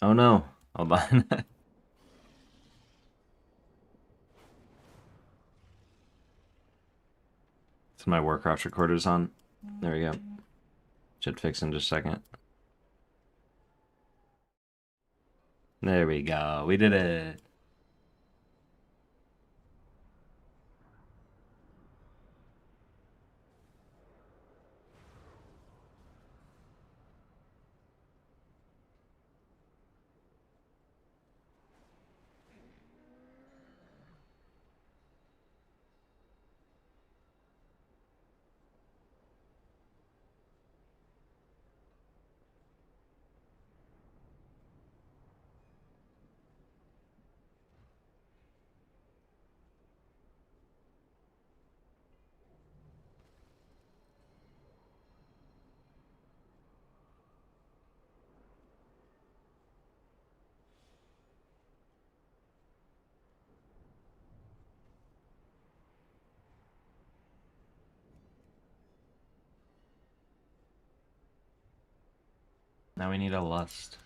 Oh no. Hold on. It's my Warcraft recorder's on. There we go. Should fix in just a second. There we go. We did it. Now we need a lust.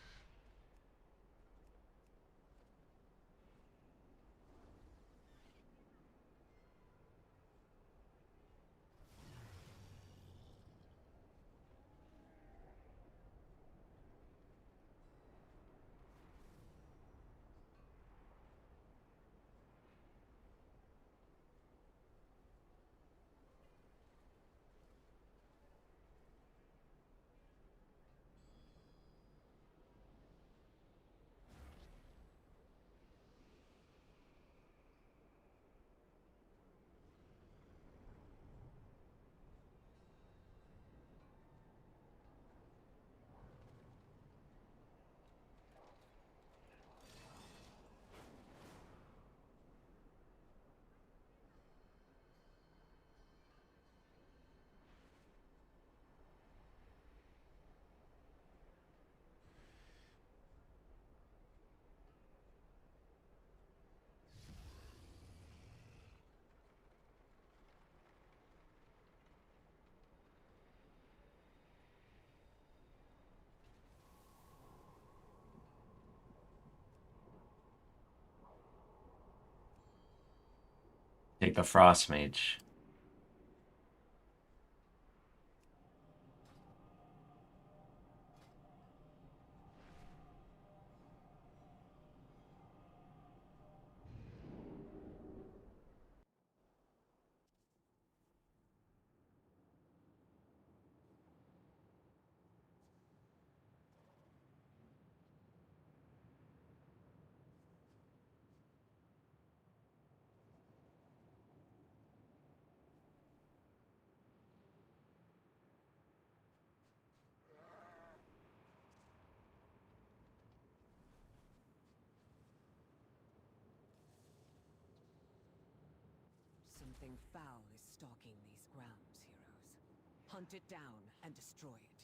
Take the Frost Mage. Something foul is stalking these grounds, heroes. Hunt it down and destroy it.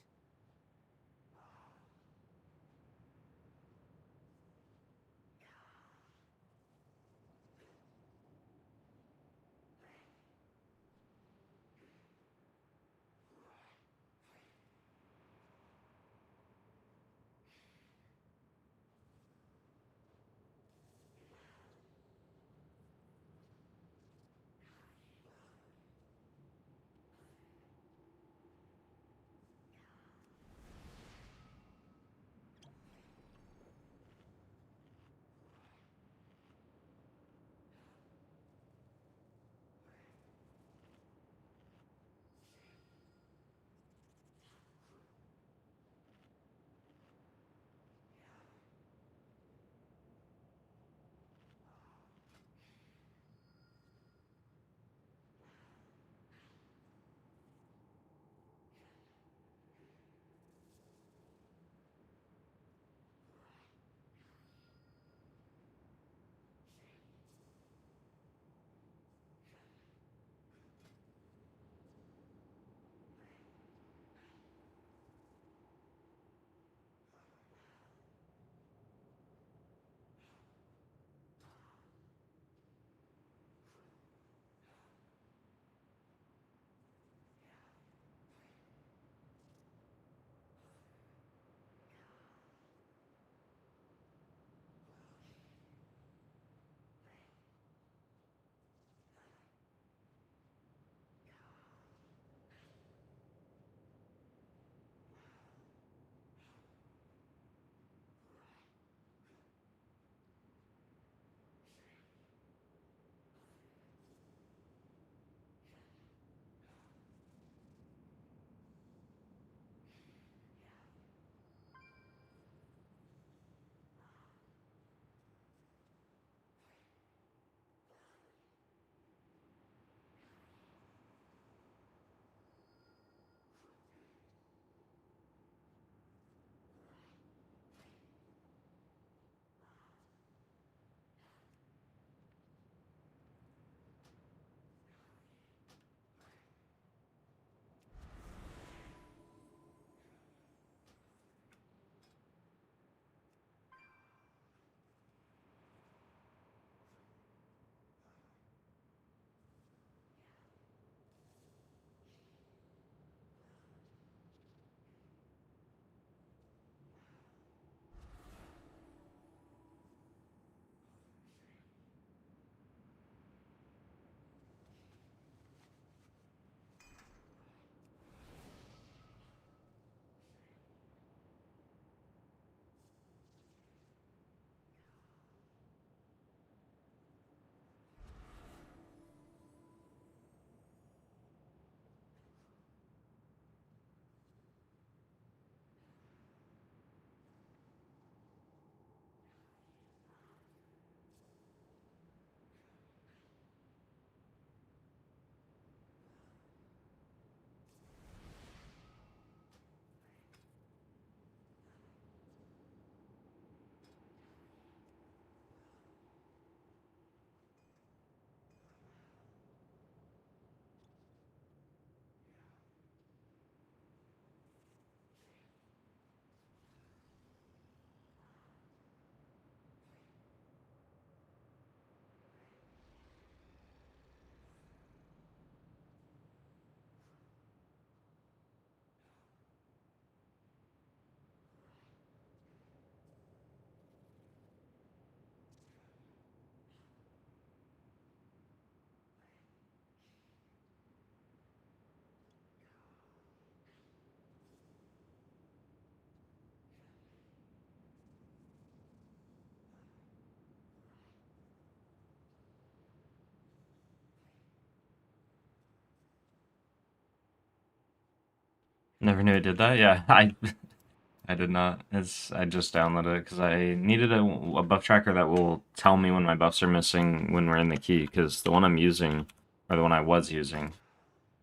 Never knew it did that. Yeah, I did not. I just downloaded it because I needed a buff tracker that will tell me when my buffs are missing when we're in the key, because the one I'm using, or the one I was using,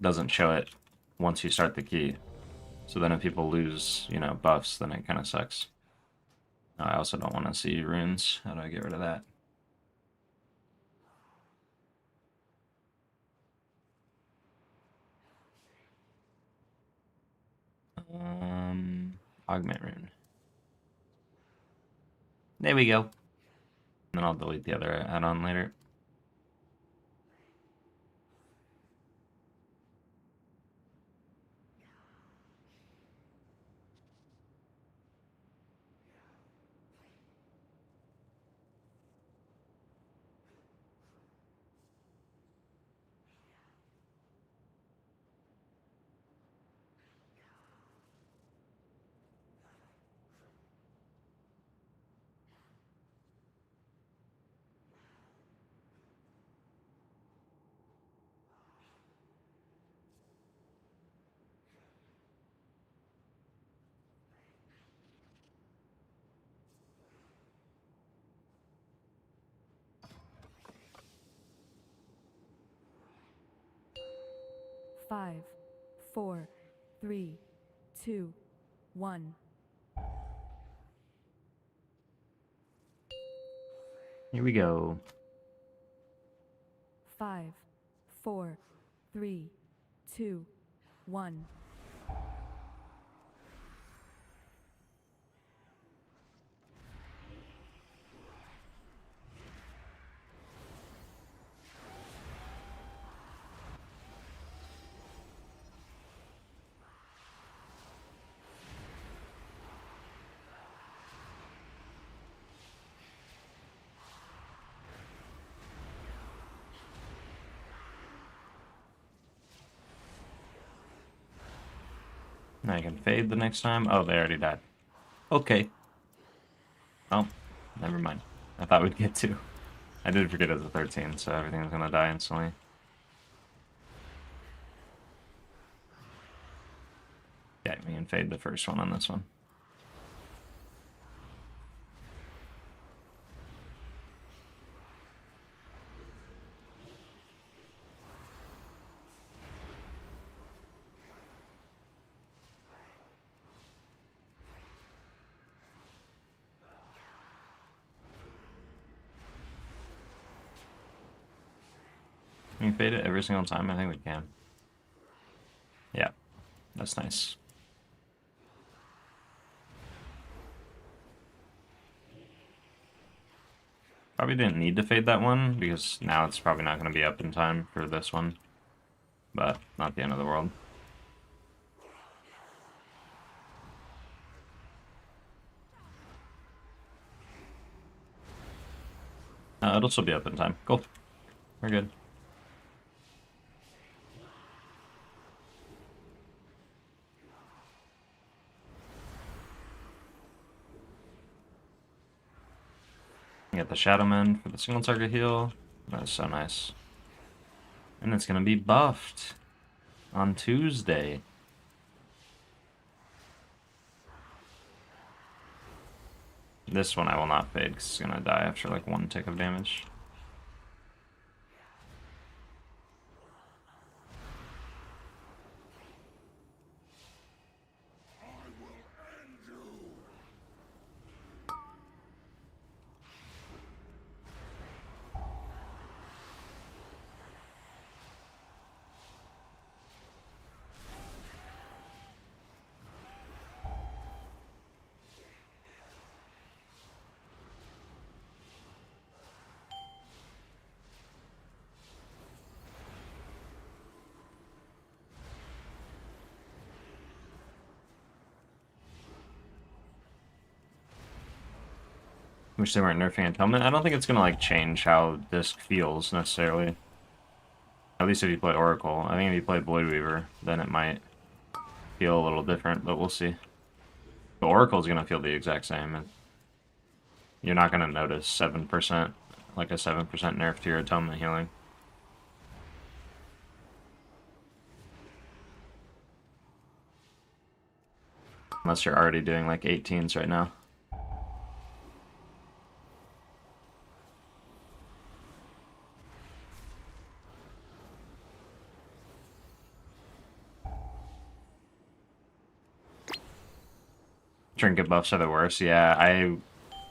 doesn't show it once you start the key. So then if people lose, you know, buffs, then it kind of sucks. I also don't want to see runes. How do I get rid of that? Augment rune. There we go. And then I'll delete the other add-on later. Five, 4, 3, 2, 1. Here we go. 5, 4, 3, 2, 1. Now I can fade the next time. Oh, they already died. Okay. Oh, never mind. I thought we'd get 2. I did forget it was a 13, so everything's gonna die instantly. Yeah, we can fade the first one on this one. Can we fade it every single time? I think we can. Yeah, that's nice. Probably didn't need to fade that one, because now it's probably not going to be up in time for this one. But not the end of the world. It'll still be up in time. Cool. We're good. Get the Shadowman for the single target heal. That's so nice. And it's gonna be buffed on Tuesday. This one I will not fade because it's gonna die after like 1 tick of damage. Wish they weren't nerfing Atonement. I don't think it's gonna like change how Disc feels necessarily. At least if you play Oracle. I think if you play Voidweaver, then it might feel a little different, but we'll see. The Oracle's gonna feel the exact same, and you're not gonna notice 7%, like a 7% nerf to your Atonement healing. Unless you're already doing like 18s right now. Trinket buffs are the worst. Yeah,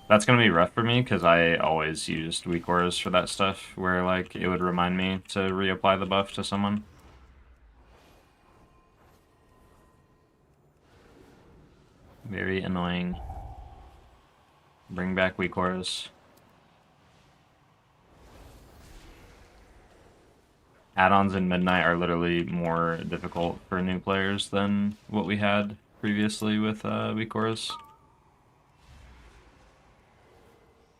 that's gonna be rough for me because I always used weak auras for that stuff, where like it would remind me to reapply the buff to someone. Very annoying. Bring back weak auras. Add-ons in Midnight are literally more difficult for new players than what we had previously with weak auras.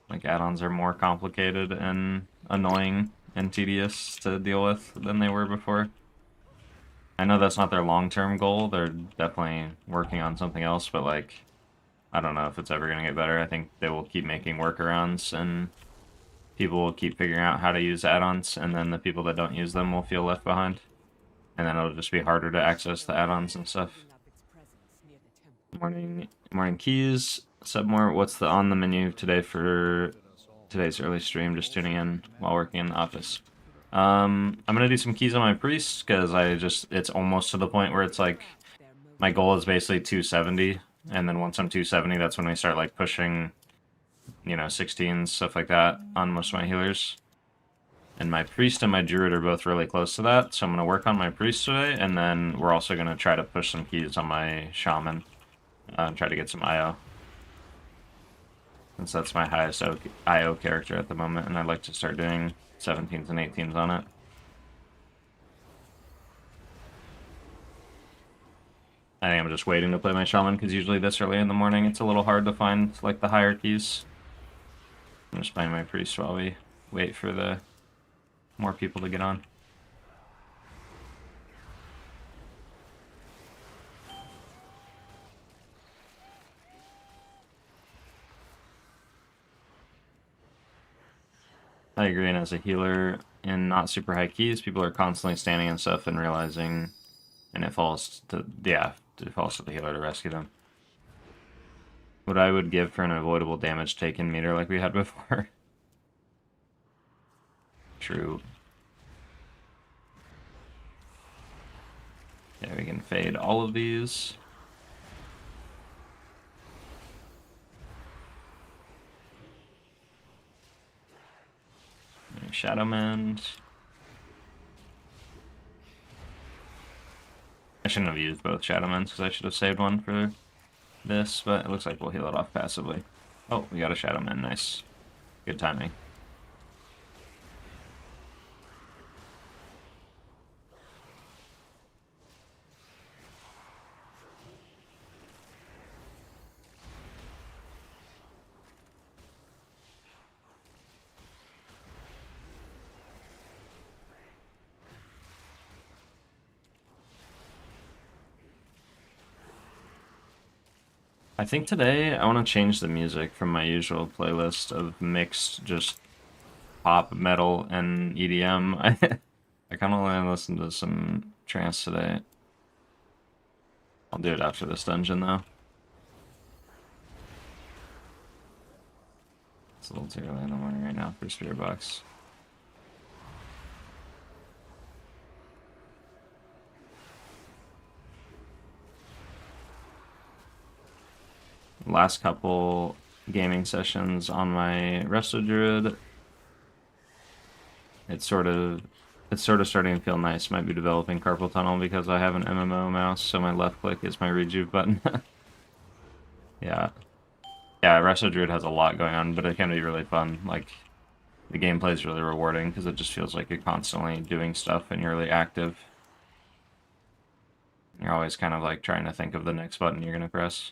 Like, add-ons are more complicated and annoying and tedious to deal with than they were before. I know that's not their long-term goal. They're definitely working on something else, but like, I don't know if it's ever going to get better. I think they will keep making workarounds, and people will keep figuring out how to use add-ons, and then the people that don't use them will feel left behind. And then it'll just be harder to access the add-ons and stuff. Morning keys. Submore, what's on the menu today for today's early stream? Just tuning in while working in the office. I'm gonna do some keys on my priest, because it's almost to the point where it's like, my goal is basically 270, and then once I'm 270, that's when we start like pushing, you know, 16s, stuff like that, on most of my healers. And my priest and my druid are both really close to that, so I'm gonna work on my priest today, and then we're also gonna try to push some keys on my shaman, and try to get some IO. Since that's my highest IO character at the moment, and I'd like to start doing 17s and 18s on it. I think I'm just waiting to play my shaman, because usually this early in the morning it's a little hard to find like the higher keys. I'm just playing my priest while we wait for the more people to get on. I agree, and as a healer in not super high keys, people are constantly standing and stuff and realizing, and it falls to the healer to rescue them. What I would give for an avoidable damage taken meter like we had before. True. Yeah, we can fade all of these. Shadow Mend. I shouldn't have used both Shadow Mends because I should have saved one for this, but it looks like we'll heal it off passively. Oh, we got a Shadow Mend, nice. Good timing. I think today I want to change the music from my usual playlist of mixed just pop, metal, and EDM. I kind of want to listen to some trance today. I'll do it after this dungeon though. It's a little too early in the morning right now for Spirit Box. Last couple gaming sessions on my Resto Druid, it's sort of starting to feel nice. Might be developing carpal tunnel because I have an MMO mouse, so my left click is my rejuve button. Yeah, Resto Druid has a lot going on, but it can be really fun. Like, the gameplay is really rewarding because it just feels like you're constantly doing stuff and you're really active. You're always kind of like trying to think of the next button you're gonna press.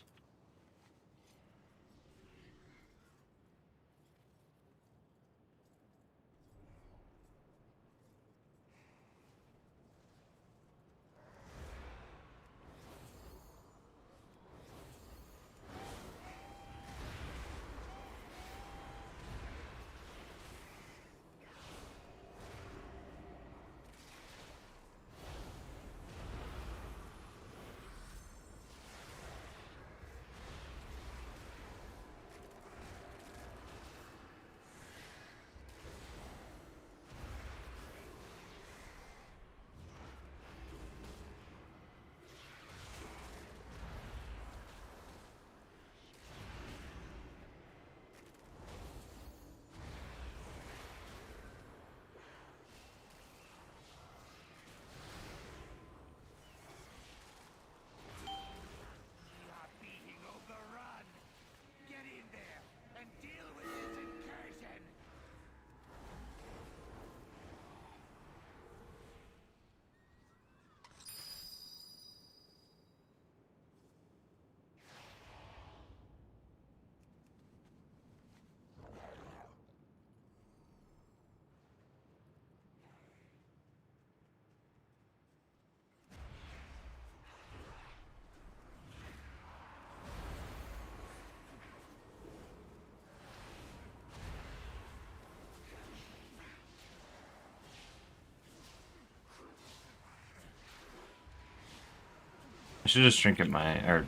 should just trinket my, or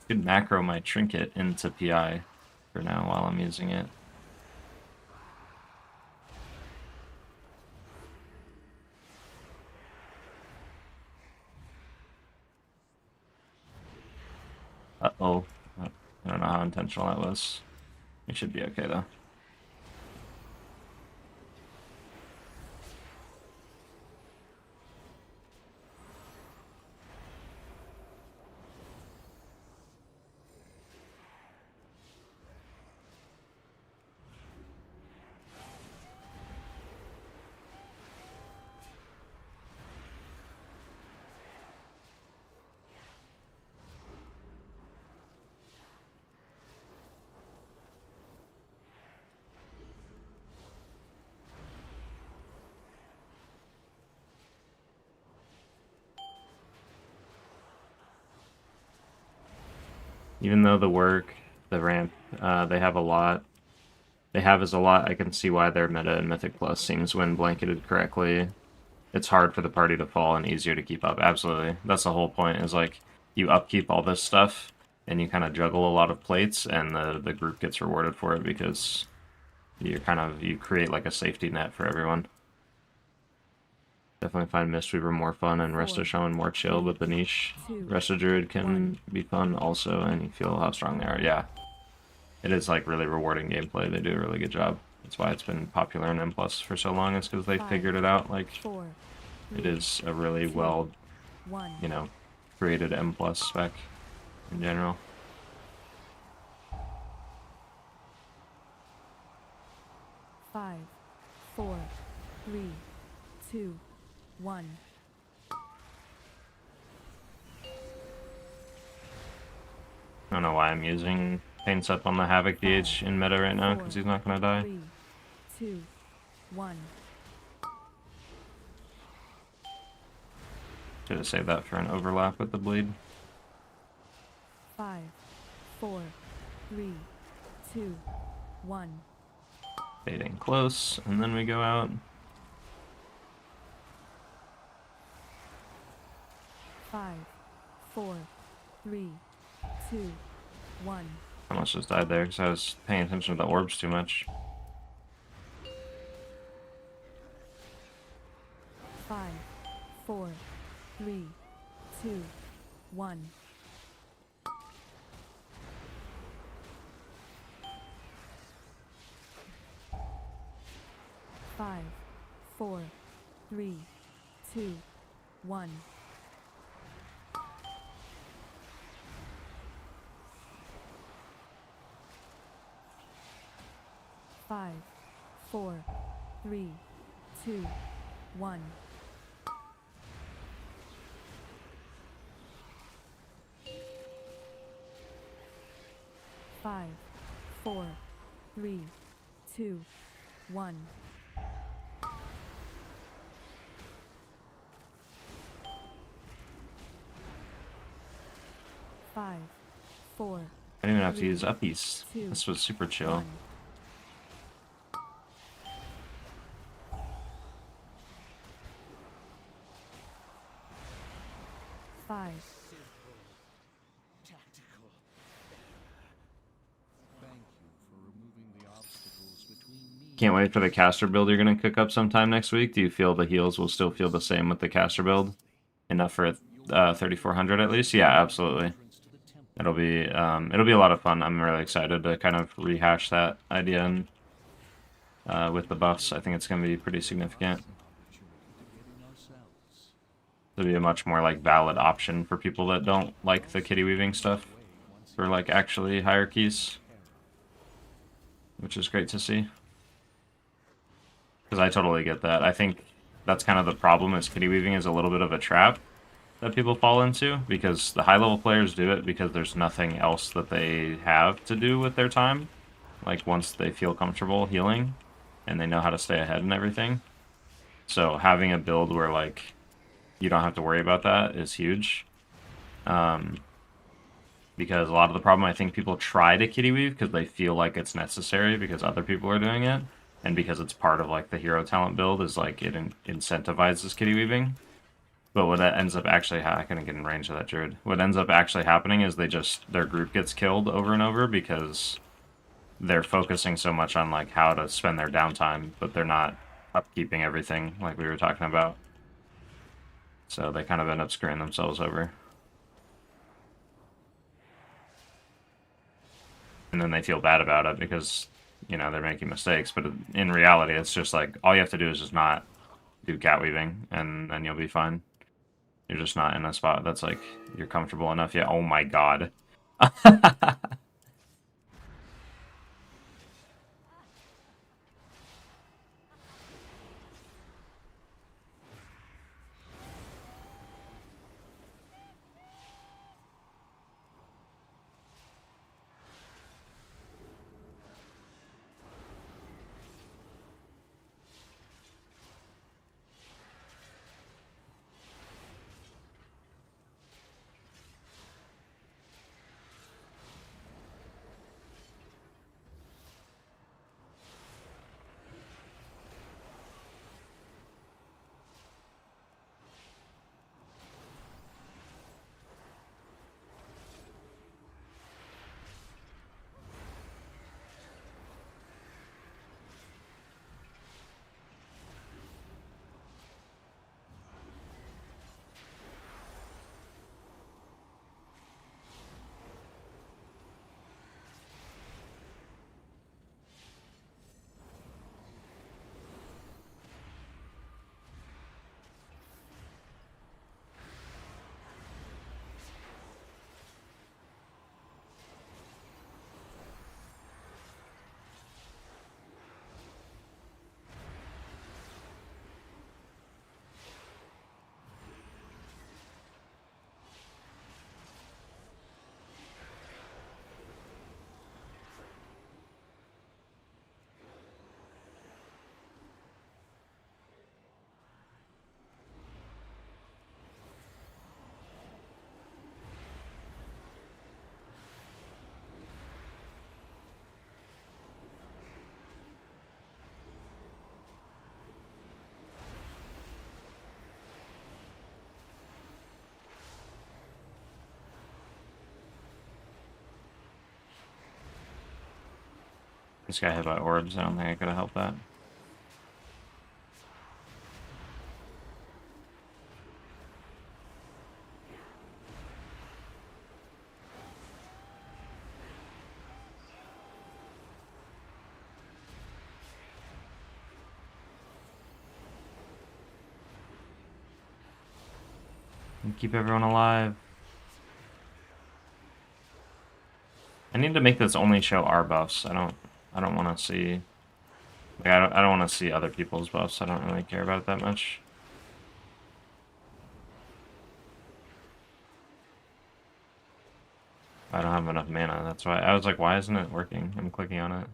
could macro my trinket into PI for now while I'm using it. Uh-oh. I don't know how intentional that was. It should be okay, though. Even though the work, the ramp, they have a lot. They have is a lot. I can see why their meta in Mythic Plus seems, when blanketed correctly, it's hard for the party to fall and easier to keep up. Absolutely. That's the whole point, is like, you upkeep all this stuff, and you kind of juggle a lot of plates, and the group gets rewarded for it because you create like a safety net for everyone. Definitely find Mistweaver more fun and Resto Shaman more chill, but the niche Resto Druid can be fun also, and you feel how strong they are. Yeah. It is like really rewarding gameplay. They do a really good job. That's why it's been popular in M+ for so long, is because they figured it out. Like, it is a really well, you know, created M+ spec in general. Five, 4, 3, 2, 1. I don't know why I'm using Paints Up on the Havoc DH in meta right now, because he's not going to die. 3, 2, 1. Should have saved that for an overlap with the bleed. 5, 4, 3, 2, 1. Fading close, and then we go out. 5, 4, 3, 2, 1. I almost just died there because I was paying attention to the orbs too much. 5, 4, 3, 2, 1. Five, 4, 3, 2, 1. 5, 4, 3, 2, 1. Five, 4, 3, 2, 1. 5, 4. I didn't even have to use uppies. 2, This was super chill. 1. 5, Tactical. Thank you for removing the obstacles between me. Can't wait for the caster build you're going to cook up sometime next week. Do you feel the heals will still feel the same with the caster build? Enough for 3,400 at least? Yeah, absolutely. It'll be a lot of fun. I'm really excited to kind of rehash that idea and with the buffs. I think it's going to be pretty significant. It'll be a much more like valid option for people that don't like the kitty weaving stuff for like actually higher keys, which is great to see. Because I totally get that. I think that's kind of the problem, is kitty weaving is a little bit of a trap that people fall into, because the high level players do it because there's nothing else that they have to do with their time. Like, once they feel comfortable healing and they know how to stay ahead and everything. So having a build where like you don't have to worry about that is huge. Because a lot of the problem, I think people try to kitty weave because they feel like it's necessary because other people are doing it, and because it's part of like the hero talent build, is like it incentivizes kitty weaving. But what ends up actually I couldn't get in range of that druid. What ends up actually happening is their group gets killed over and over because they're focusing so much on like how to spend their downtime, but they're not upkeeping everything like we were talking about. So they kind of end up screwing themselves over. And then they feel bad about it because, you know, they're making mistakes. But in reality, it's just like, all you have to do is just not do cat weaving, and then you'll be fine. You're just not in a spot that's like, you're comfortable enough yet. Oh my god. This guy hit by orbs. I don't think I could have helped that. And keep everyone alive. I need to make this only show our buffs. I don't want to see. Like, I don't want to see other people's buffs. I don't really care about it that much. I don't have enough mana. That's why I was like, why isn't it working? I'm clicking on it.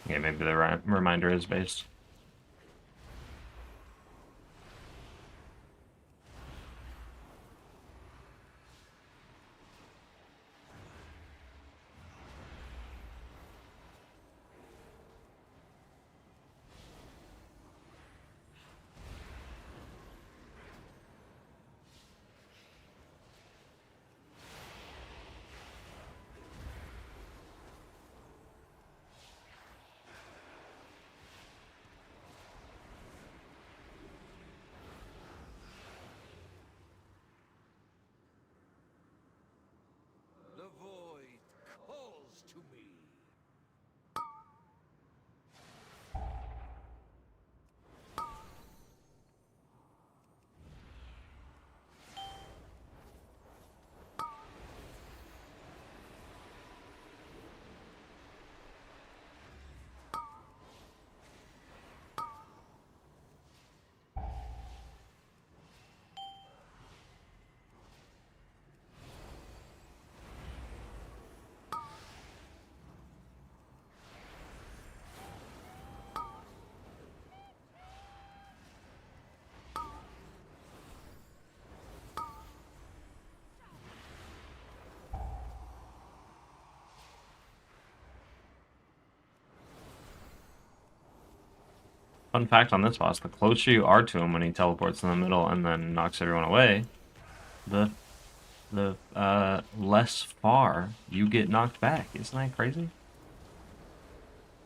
Yeah, maybe the reminder is based. Fun fact on this boss, the closer you are to him when he teleports in the middle and then knocks everyone away, the less far you get knocked back. Isn't that crazy?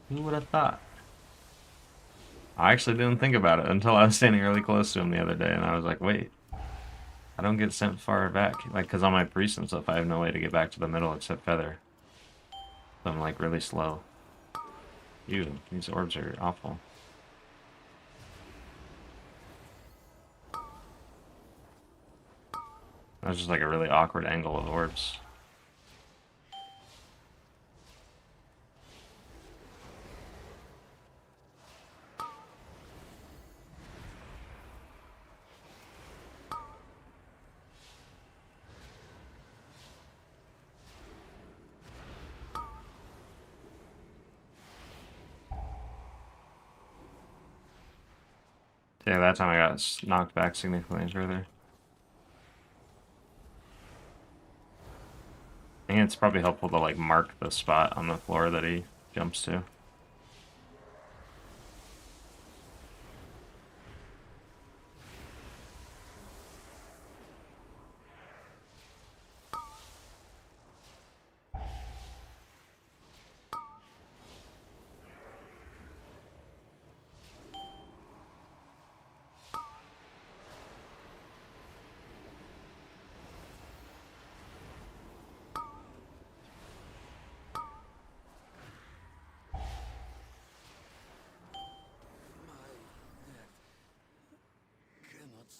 Who would have thought? I actually didn't think about it until I was standing really close to him the other day, and I was like, wait, I don't get sent far back. Like, because on my priest and stuff, I have no way to get back to the middle except feather. So I'm, like, really slow. Ew, these orbs are awful. That's just, like, a really awkward angle of orbs. Yeah, that time I got knocked back significantly further. I think it's probably helpful to like mark the spot on the floor that he jumps to.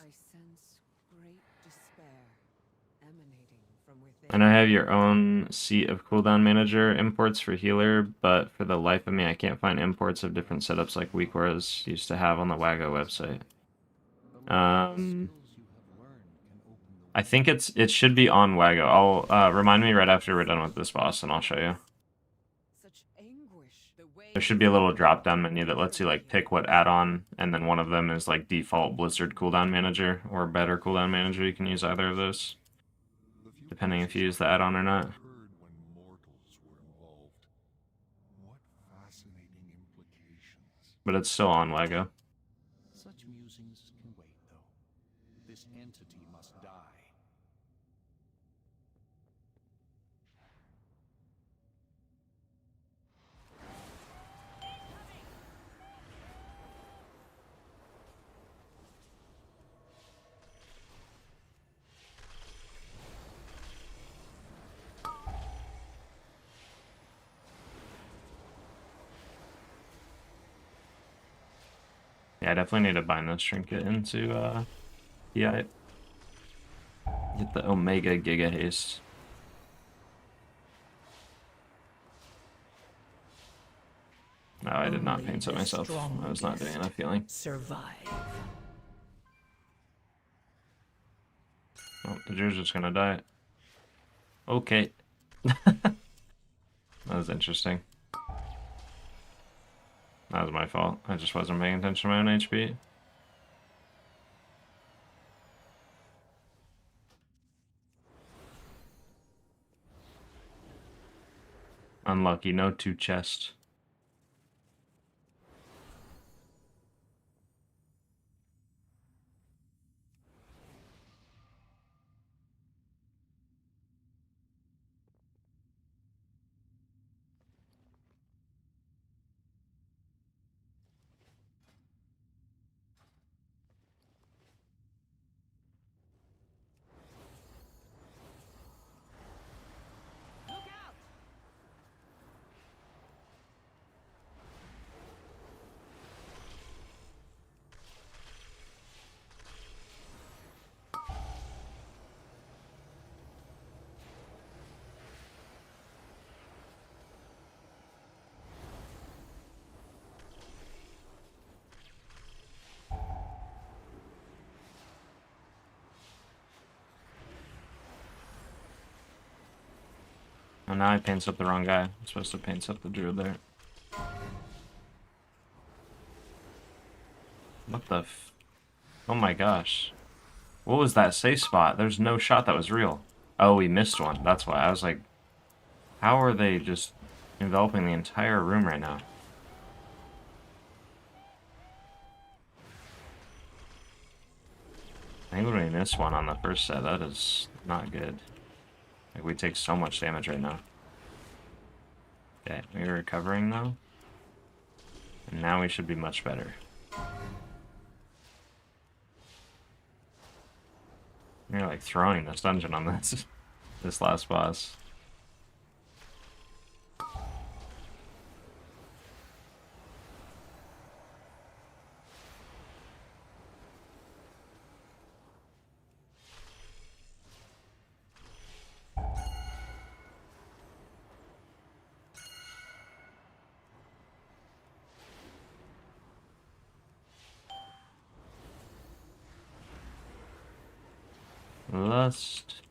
I sense great despair emanating from within. And I have your own Seat of Cooldown Manager imports for healer, but for the life of me, I can't find imports of different setups like Weakwar's used to have on the WAGO website. I think it should be on WAGO. I'll remind me right after we're done with this boss, and I'll show you. Such anguish. The way There should be a little drop-down menu that lets you like pick what add-on, and then one of them is like default Blizzard Cooldown Manager or better Cooldown Manager. You can use either of those, depending if you use the add-on or not. Heard when mortals were involved. What fascinating implications. But it's still on WAGO. Such musings can wait, though. This entity must die. Yeah, I definitely need to bind this trinket into PI. Get the Omega Giga Haste. No, I did not paint it myself. I was not doing enough healing. survive. Oh, the Druid's just gonna die. Okay. That was interesting. That was my fault. I just wasn't paying attention to my own HP. Unlucky, no 2 chest. Oh, now I paints up the wrong guy. I'm supposed to paint up the Druid there. What the f... Oh my gosh. What was that safe spot? There's no shot that was real. Oh, we missed one. That's why. I was like, how are they just enveloping the entire room right now? I think when we miss one on the first set, that is not good. Like, we take so much damage right now. Okay, we're recovering though. And now we should be much better. We're like throwing this dungeon on this this last boss. Lust.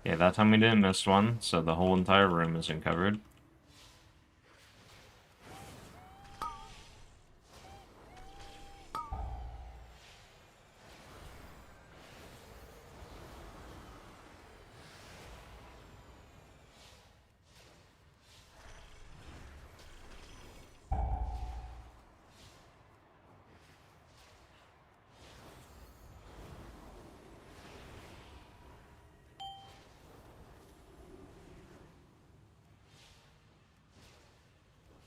Yeah, that time we didn't miss one, so the whole entire room isn't covered.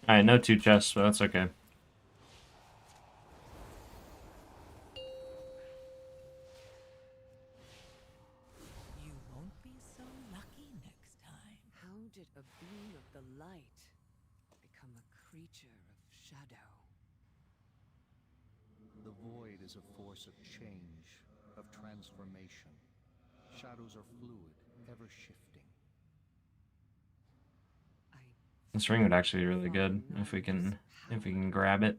Alright, no 2 chests, but that's okay. You won't be so lucky next time. How did a being of the light become a creature of shadow? The void is a force of change, of transformation. Shadows are fluid, ever shifting. This ring would actually be really good if we can grab it.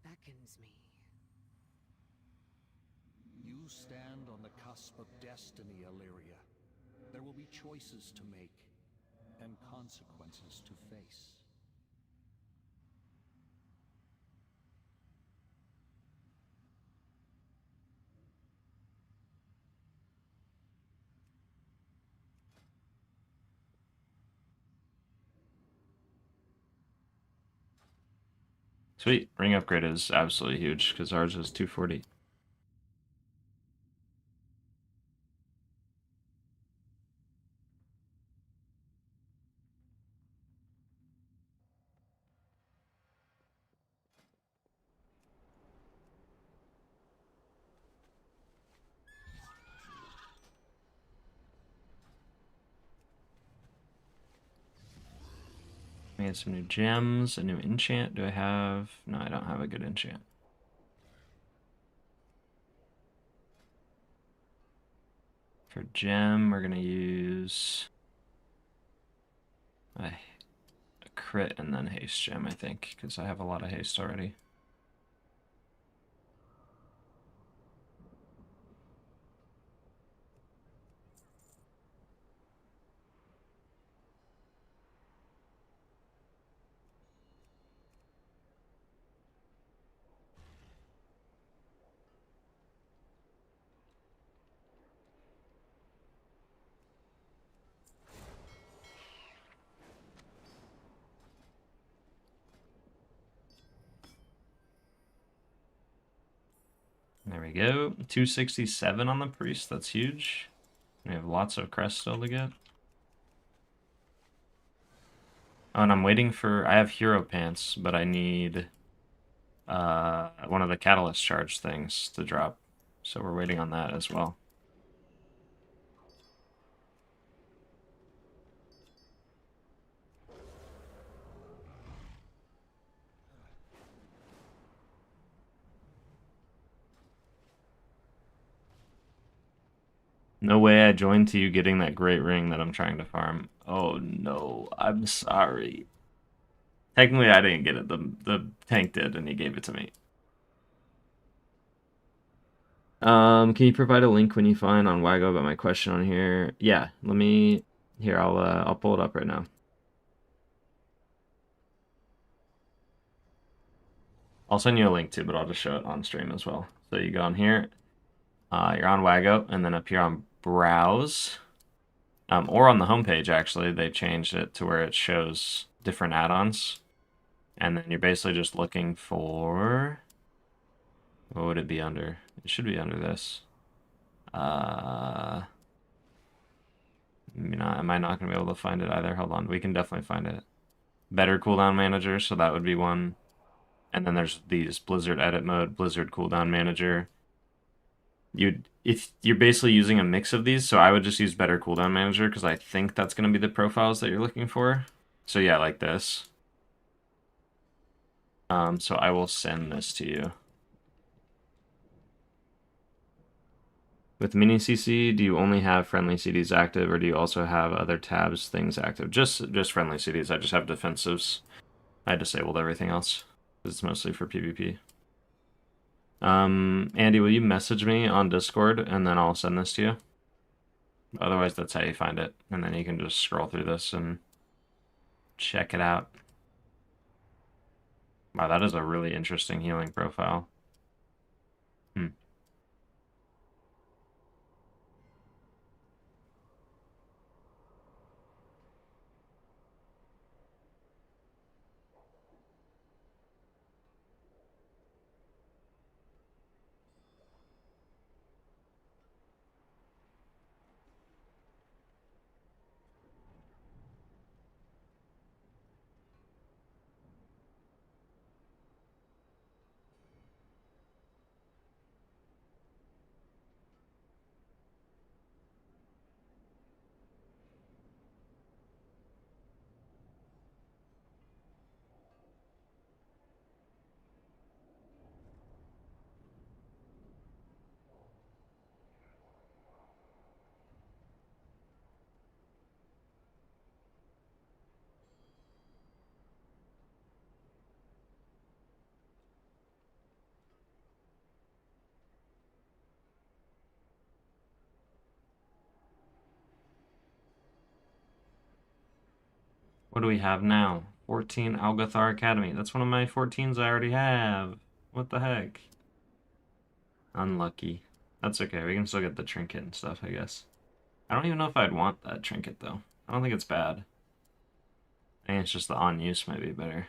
Beckons me. You stand on the cusp of destiny, Illyria. There will be choices to make and consequences to face. Sweet, ring upgrade is absolutely huge because ours is 240. We had some new gems, a new enchant. Do I have? No, I don't have a good enchant. For gem, we're gonna use a crit and then haste gem, I think, because I have a lot of haste already. There we go. 267 on the priest. That's huge. We have lots of crests still to get. Oh, and I'm waiting for... I have hero pants, but I need one of the catalyst charge things to drop. So we're waiting on that as well. No way I joined to you getting that great ring that I'm trying to farm. Oh no, I'm sorry. Technically, I didn't get it. The tank did, and he gave it to me. Can you provide a link when you find on Wago about my question on here? Yeah, let me. Here, I'll pull it up right now. I'll send you a link too, but I'll just show it on stream as well. So you go on here, you're on Wago, and then up here on Browse, or on the homepage, actually, they changed it to where it shows different add-ons. And then you're basically just looking for... What would it be under? It should be under this. Am I not going to be able to find it either? Hold on, we can definitely find it. Better cooldown manager, so that would be one. And then there's these Blizzard edit mode, Blizzard cooldown manager. If you're basically using a mix of these, so I would just use better cooldown manager because I think that's going to be the profiles that you're looking for. So yeah, like this. So I will send this to you. With mini CC, do you only have friendly CDs active, or do you also have other tabs things active? Just friendly CDs. I just have defensives. I disabled everything else. It's mostly for PvP. Andy, will you message me on Discord and then I'll send this to you? Otherwise, that's how you find it, and then you can just scroll through this and check it out. Wow, that is a really interesting healing profile. What do we have now? 14 Algathar Academy. That's one of my 14s I already have. What the heck? Unlucky. That's okay. We can still get the trinket and stuff, I guess. I don't even know if I'd want that trinket, though. I don't think it's bad. I think it's just the on-use might be better.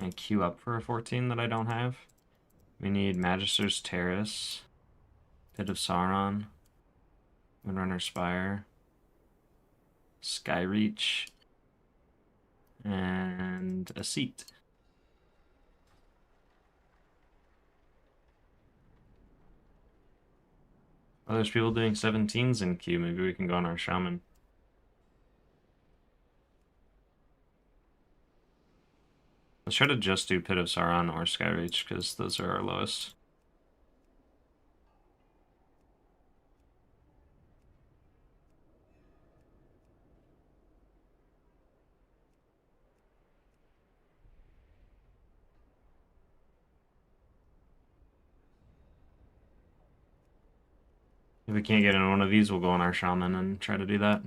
And queue up for a 14 that I don't have. We need Magister's Terrace, Pit of Sauron, Windrunner Spire, Skyreach, and a seat. Oh, there's people doing 17s in queue. Maybe we can go on our Shaman. Let's try to just do Pit of Sauron or Skyreach, because those are our lowest. If we can't get in one of these, we'll go on our Shaman and try to do that.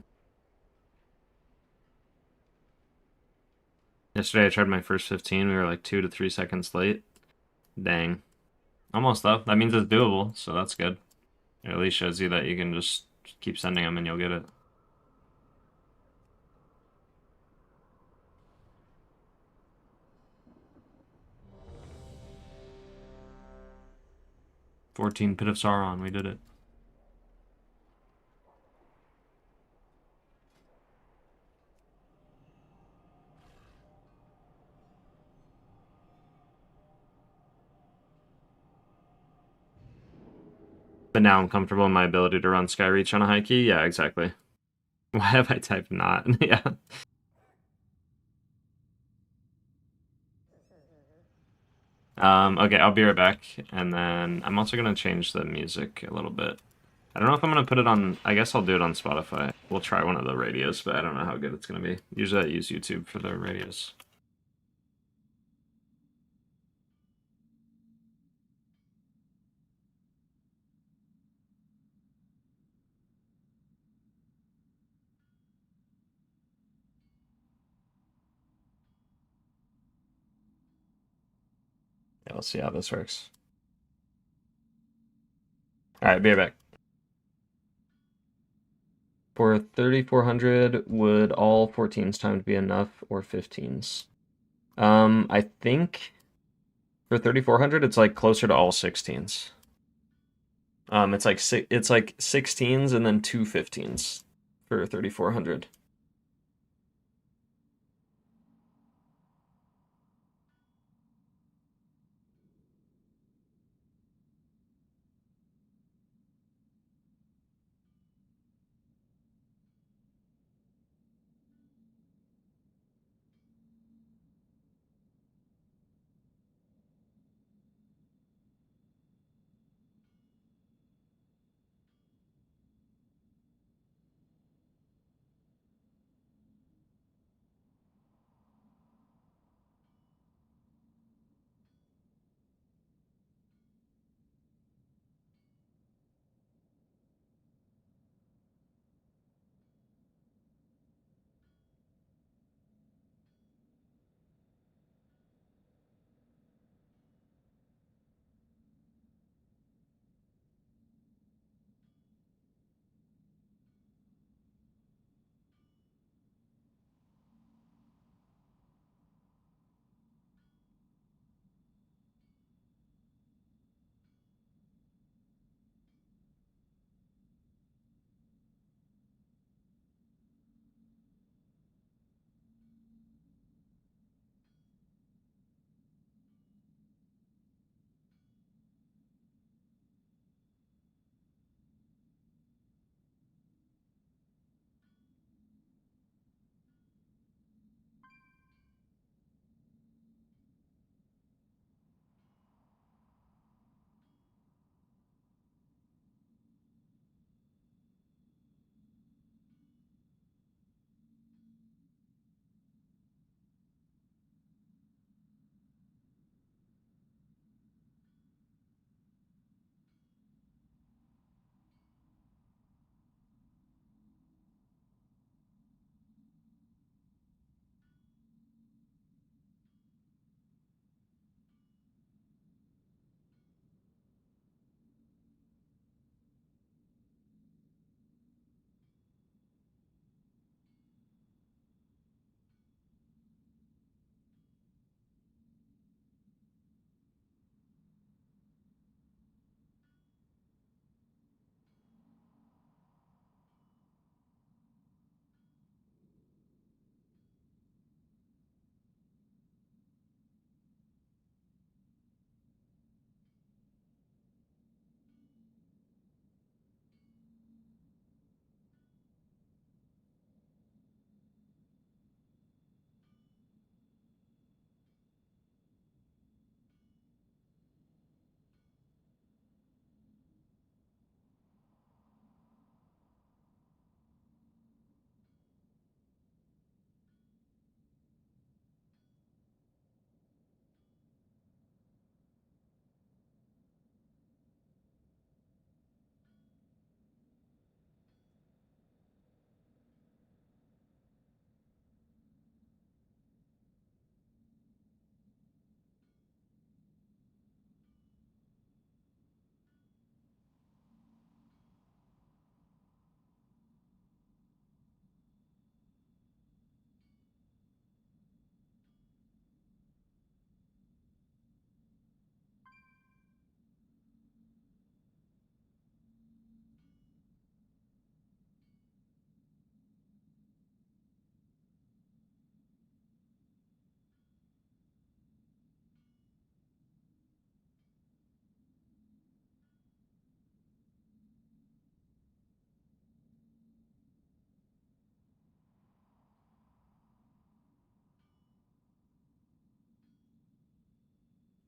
Yesterday I tried my first 15, we were like 2 to 3 seconds late. Dang. Almost though. That means it's doable, so that's good. It at least shows you that you can just keep sending them and you'll get it. "14 Pit of Sauron, we did it." But now I'm comfortable in my ability to run Skyreach on a high key. Yeah, exactly. Why have I typed not? Yeah. Okay, I'll be right back. And then I'm also going to change the music a little bit. I don't know if I'm going to put it on... I guess I'll do it on Spotify. We'll try one of the radios, but I don't know how good it's going to be. Usually I use YouTube for the radios. Yeah, we'll see how this works. Alright, be right back. For 3,400, would all 14s timed be enough, or 15s? I think for 3,400, it's like closer to all 16s. It's like 16s and then 2 15s for 3,400.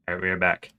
All right, we are back.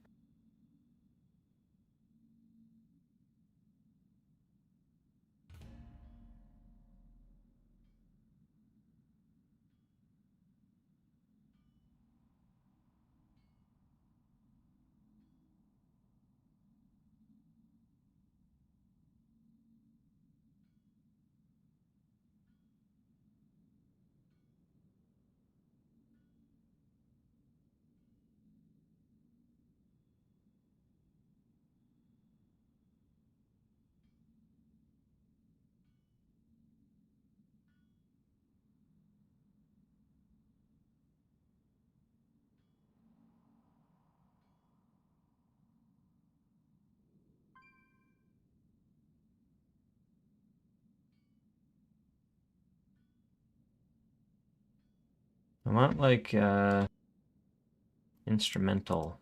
I want like instrumental.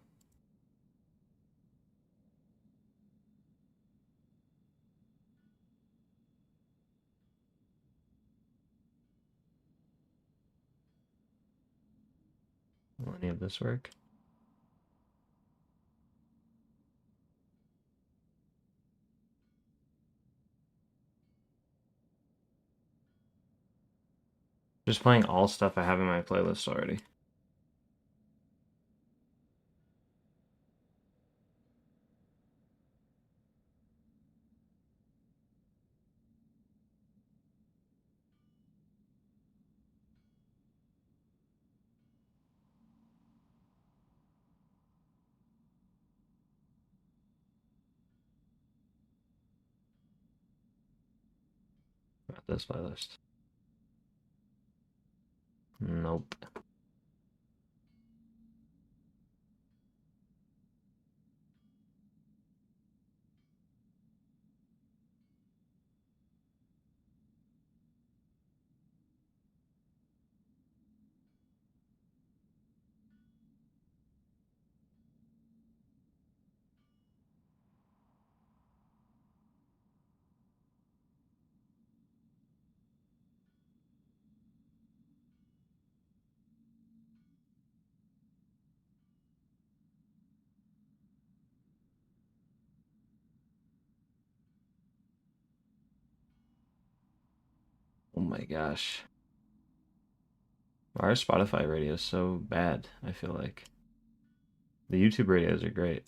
Will any of this work? Just playing all stuff I have in my playlist already. Not this playlist. Nope. Oh my gosh. Our Spotify radio is so bad, I feel like. The YouTube radios are great.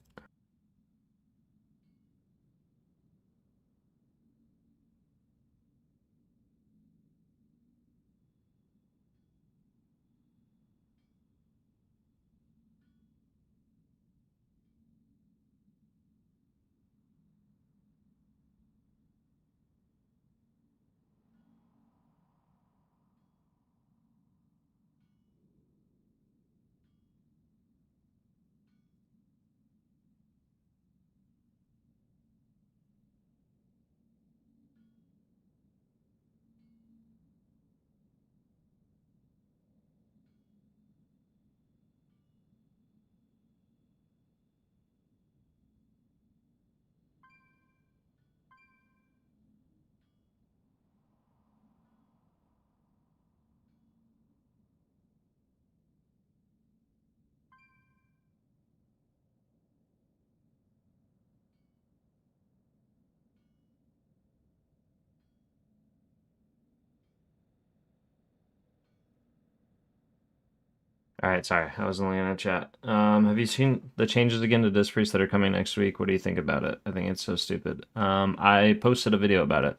Alright, sorry, I was only in a chat. Have you seen the changes again to Disc Priest that are coming next week? What do you think about it? I think it's so stupid. I posted a video about it.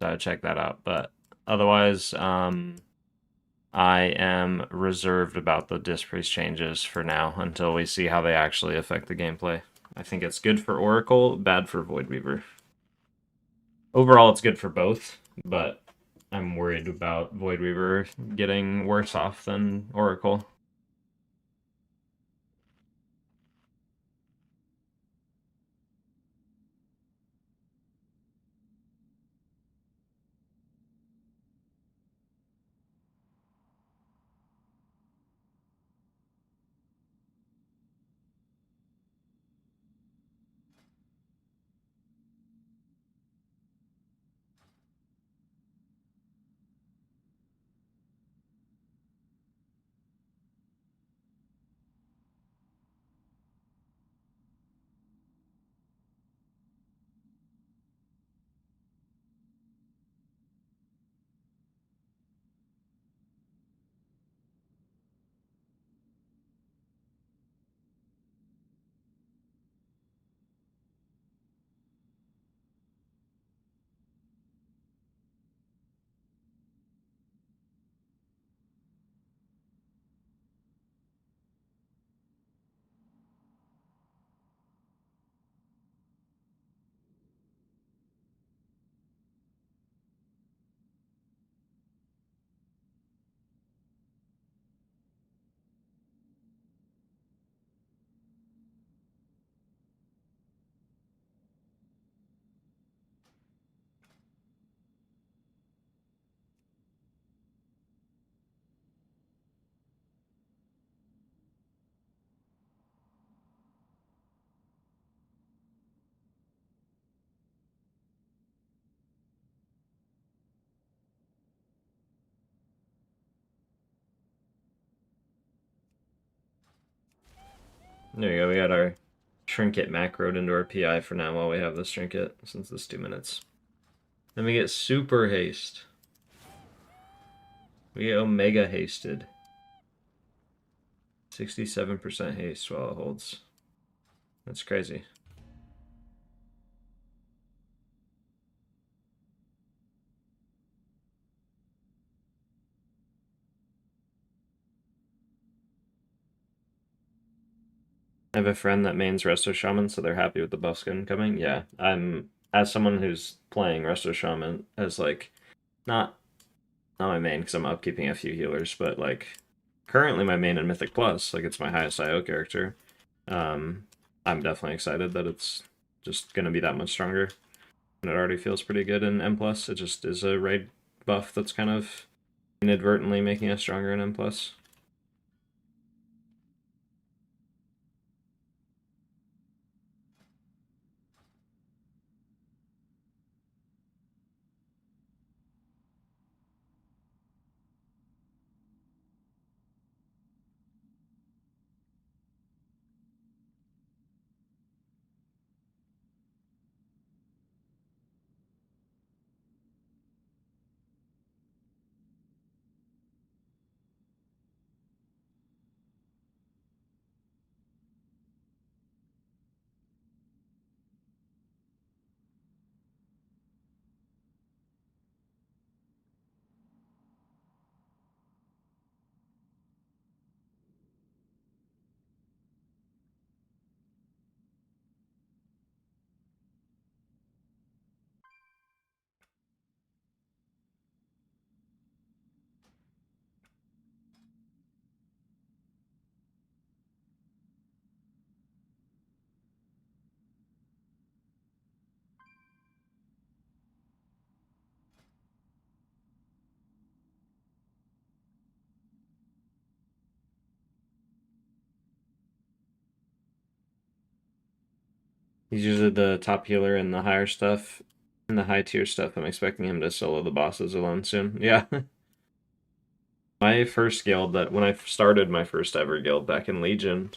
So check that out. But otherwise, I am reserved about the Disc Priest changes for now until we see how they actually affect the gameplay. I think it's good for Oracle, bad for Voidweaver. Overall, it's good for both, but I'm worried about Voidweaver getting worse off than Oracle. There you go, we got our trinket macroed into our PI for now while we have this trinket, since it's 2 minutes. Then we get super haste. We get omega hasted. 67% haste while it holds. That's crazy. I have a friend that mains Resto Shaman, so they're happy with the buff skin coming. Yeah, as someone who's playing Resto Shaman as like not my main because I'm upkeeping a few healers, but like currently my main in Mythic Plus, like it's my highest IO character. I'm definitely excited that it's just gonna be that much stronger. And it already feels pretty good in M+. It just is a raid buff that's kind of inadvertently making us stronger in M+. He's usually the top healer in the higher stuff. In the high tier stuff, I'm expecting him to solo the bosses alone soon. Yeah. My first guild, that when I started my first ever guild back in Legion,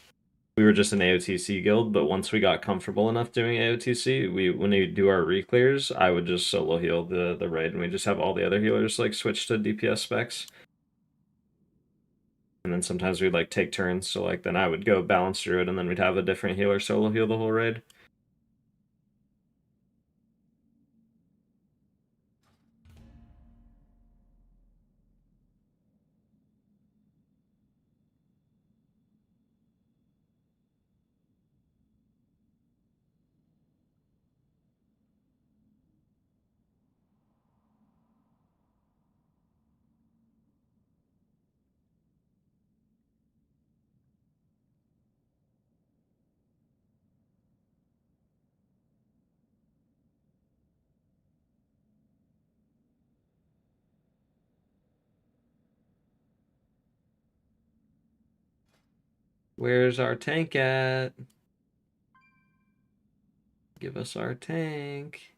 we were just an AOTC guild, but once we got comfortable enough doing AOTC, when we do our re-clears, I would just solo heal the raid, and we just have all the other healers like switch to DPS specs. And then sometimes we'd like take turns, so like then I would go balance Druid, and then we'd have a different healer solo heal the whole raid. Where's our tank at? Give us our tank.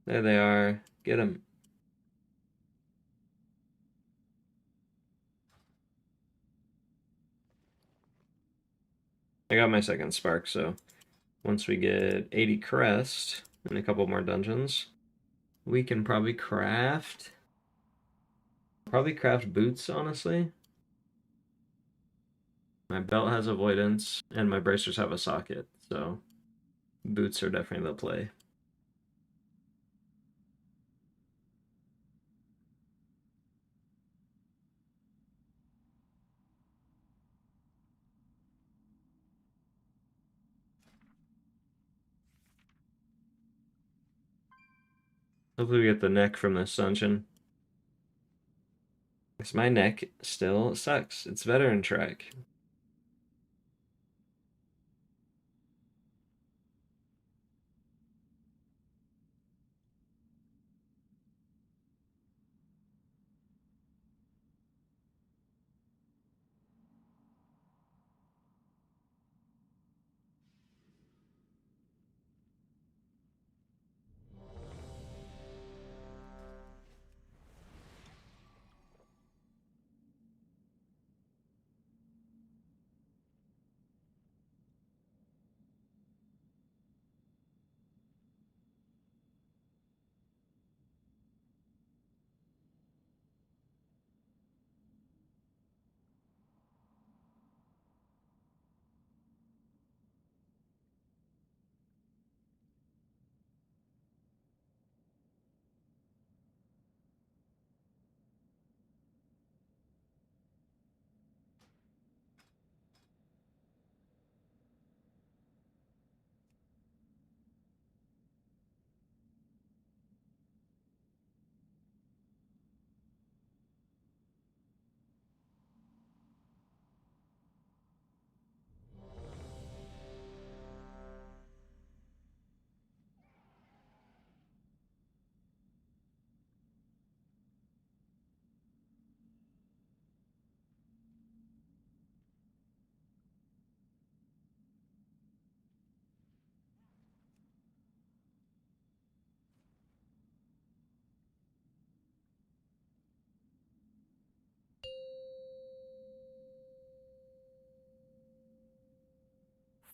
There they are. Get them. I got my second spark, so once we get 80 crest and a couple more dungeons, we can probably craft boots, honestly. My belt has avoidance, and my bracers have a socket, so boots are definitely the play. Hopefully we get the neck from this dungeon. Because my neck still sucks. It's veteran track.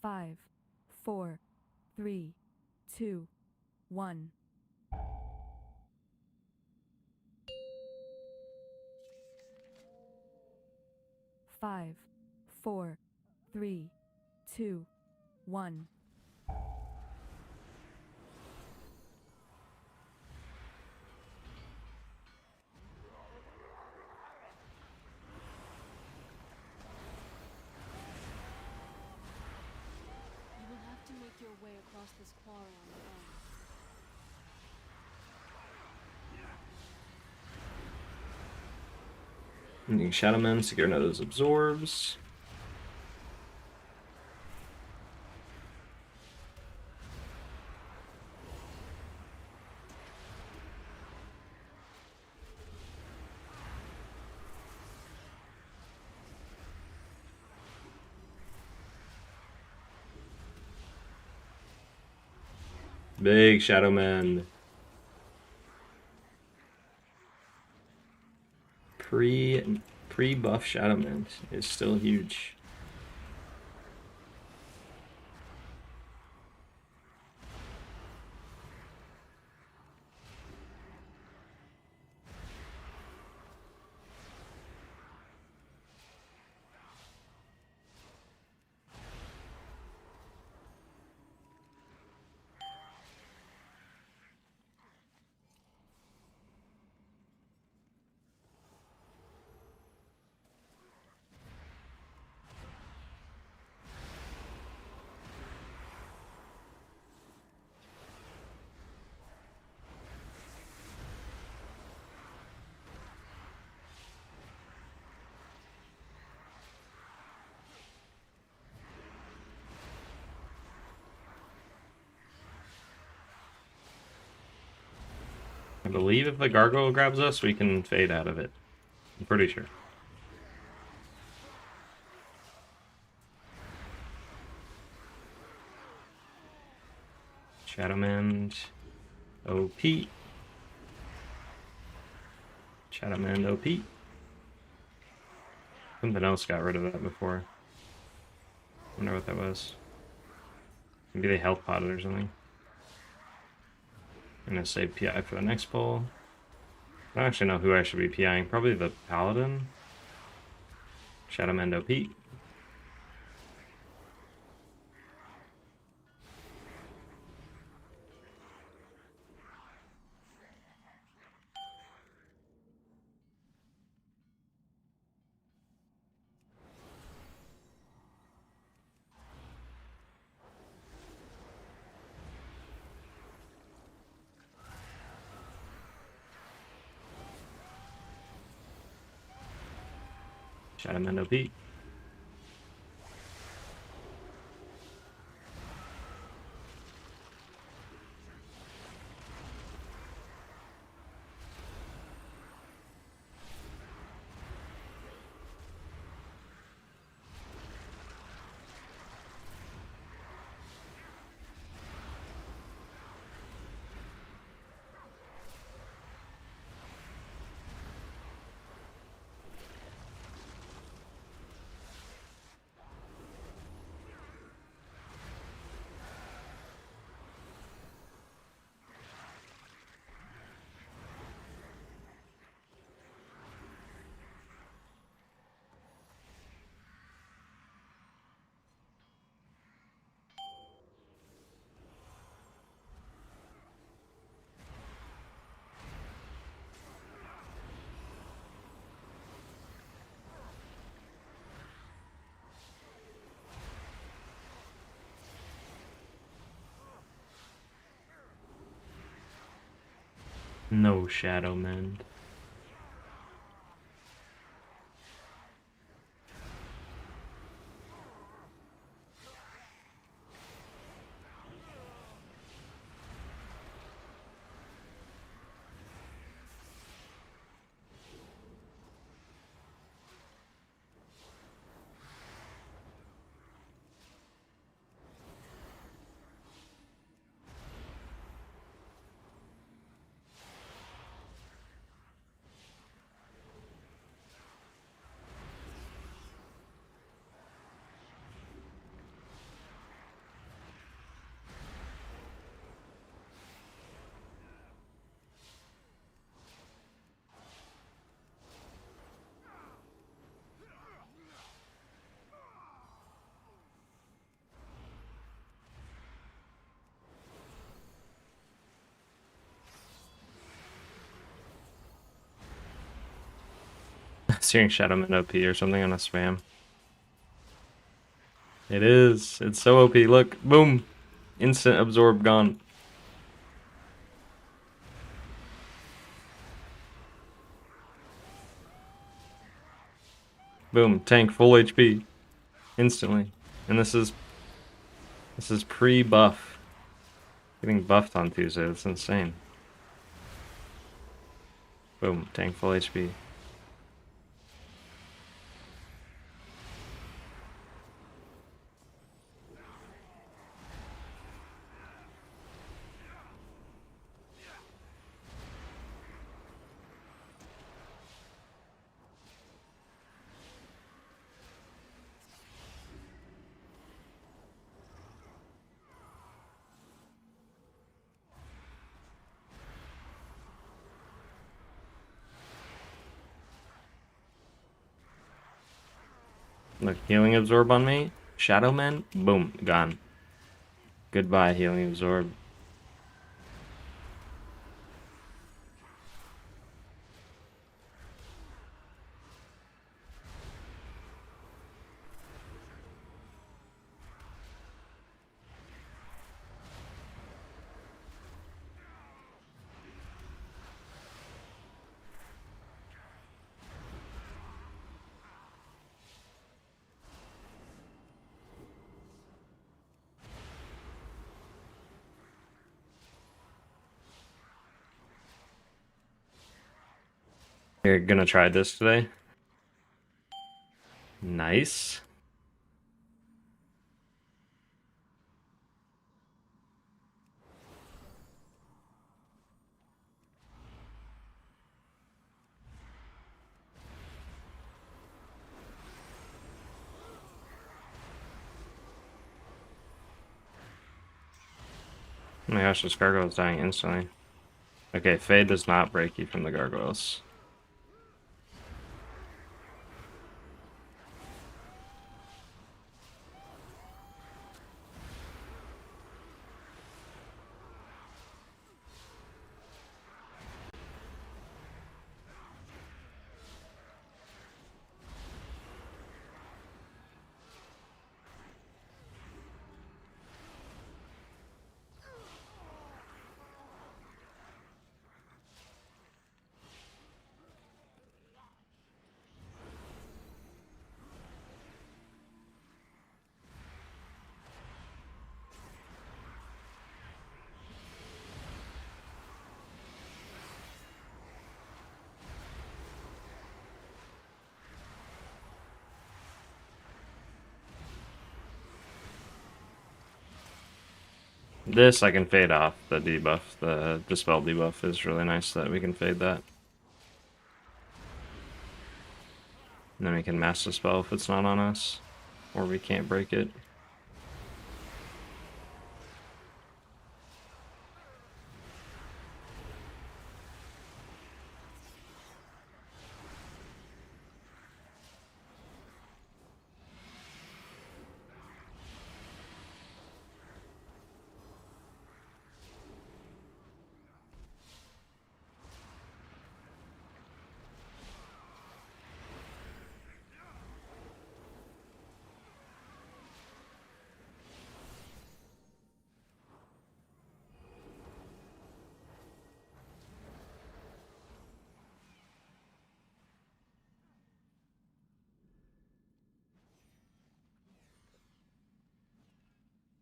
5, 4, 3, 2, 1. Five, 4, 3, 2, 1. You will have to make your way across this quarry on your own. Using Shaman to get rid of those absorbs. Big Shadowman. Pre-buff Shadowman is still huge. I believe if the gargoyle grabs us, we can fade out of it. I'm pretty sure. Shadowman, OP. Shadowman, OP. Something else got rid of that before. Wonder what that was. Maybe they health potted or something. I'm gonna save PI for the next pull. I don't actually know who I should be PIing. Probably the Paladin. Shadowman OP. Shadowman OP. No Shadowman. Searing Shadowman OP or something on a spam. It is. It's so OP. Look, boom. Instant absorb gone. Boom, tank full HP instantly. And this is pre-buff. Getting buffed on Tuesday, that's insane. Boom, tank full HP. Look, healing absorb on me. Shadowman, boom, gone. Goodbye, healing absorb. You're gonna try this today? Nice. Oh my gosh, this gargoyle is dying instantly. Okay, Fade does not break you from the gargoyles. This I can fade off, the debuff. The Dispel debuff is really nice that we can fade that. And then we can Mass Dispel if it's not on us, or we can't break it.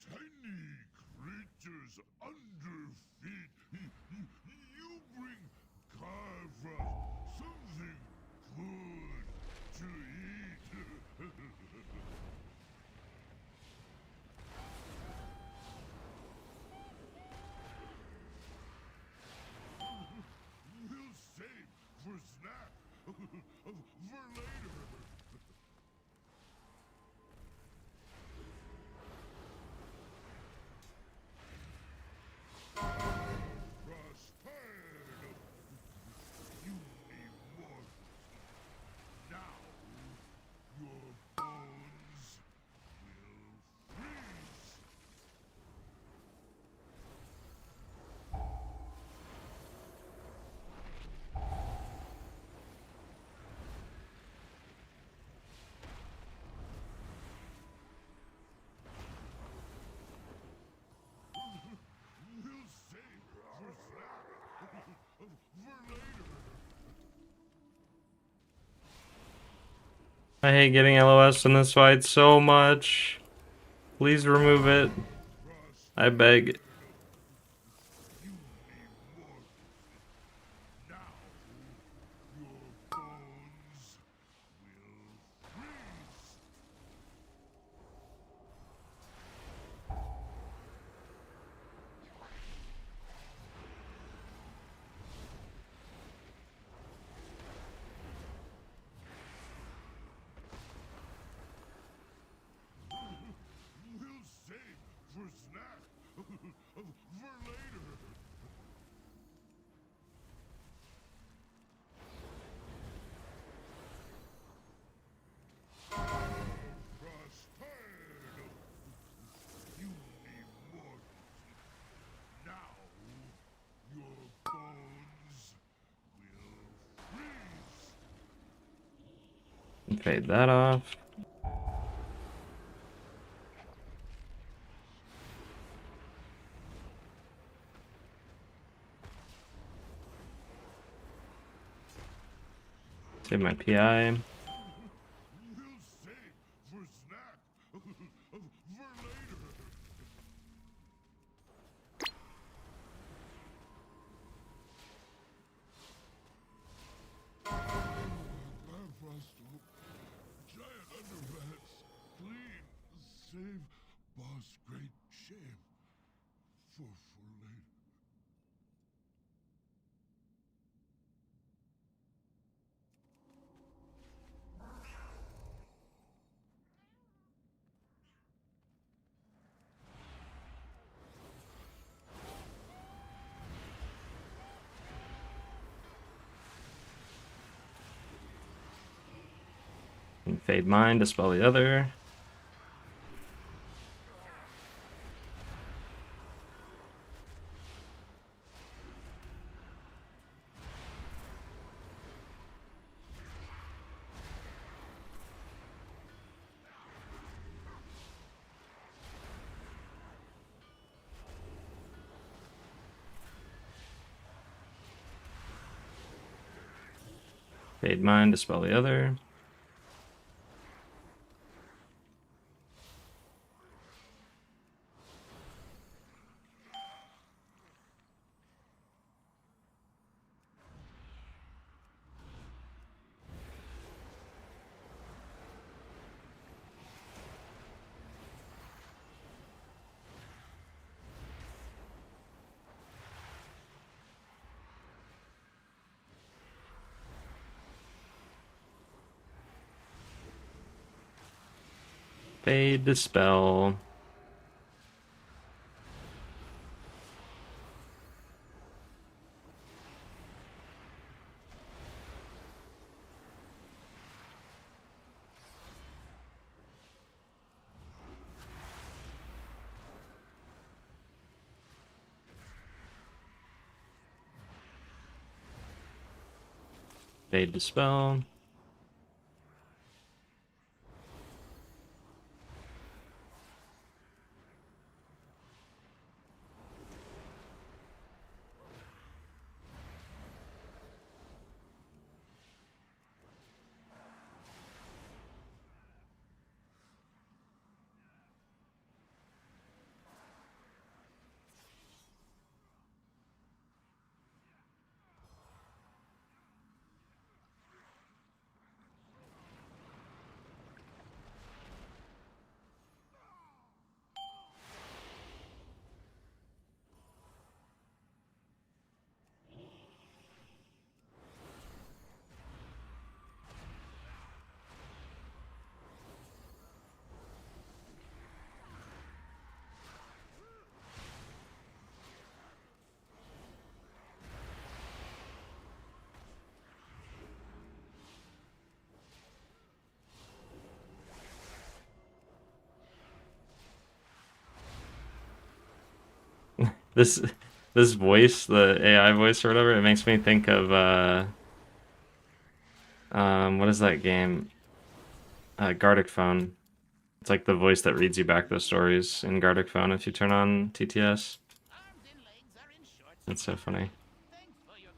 Tiny creatures under feet. You bring Carver something good to eat. We'll save for snack for later. I hate getting LOS in this fight so much. Please remove it. I beg. We'll save for snack for later. Prospered. You need more. Now your bones will freeze. Fade that off. Save my PI. We'll save for snack for later. Giant underpants. Clean. Save boss. Great shame. For later. And fade mine, dispel the other. Fade mine, dispel the other. Fade, dispel. Fade, dispel. This voice, the AI voice or whatever, it makes me think of what is that game? Gardic Phone. It's like the voice that reads you back the stories in Gardic Phone if you turn on TTS. That's so funny. Thanks for your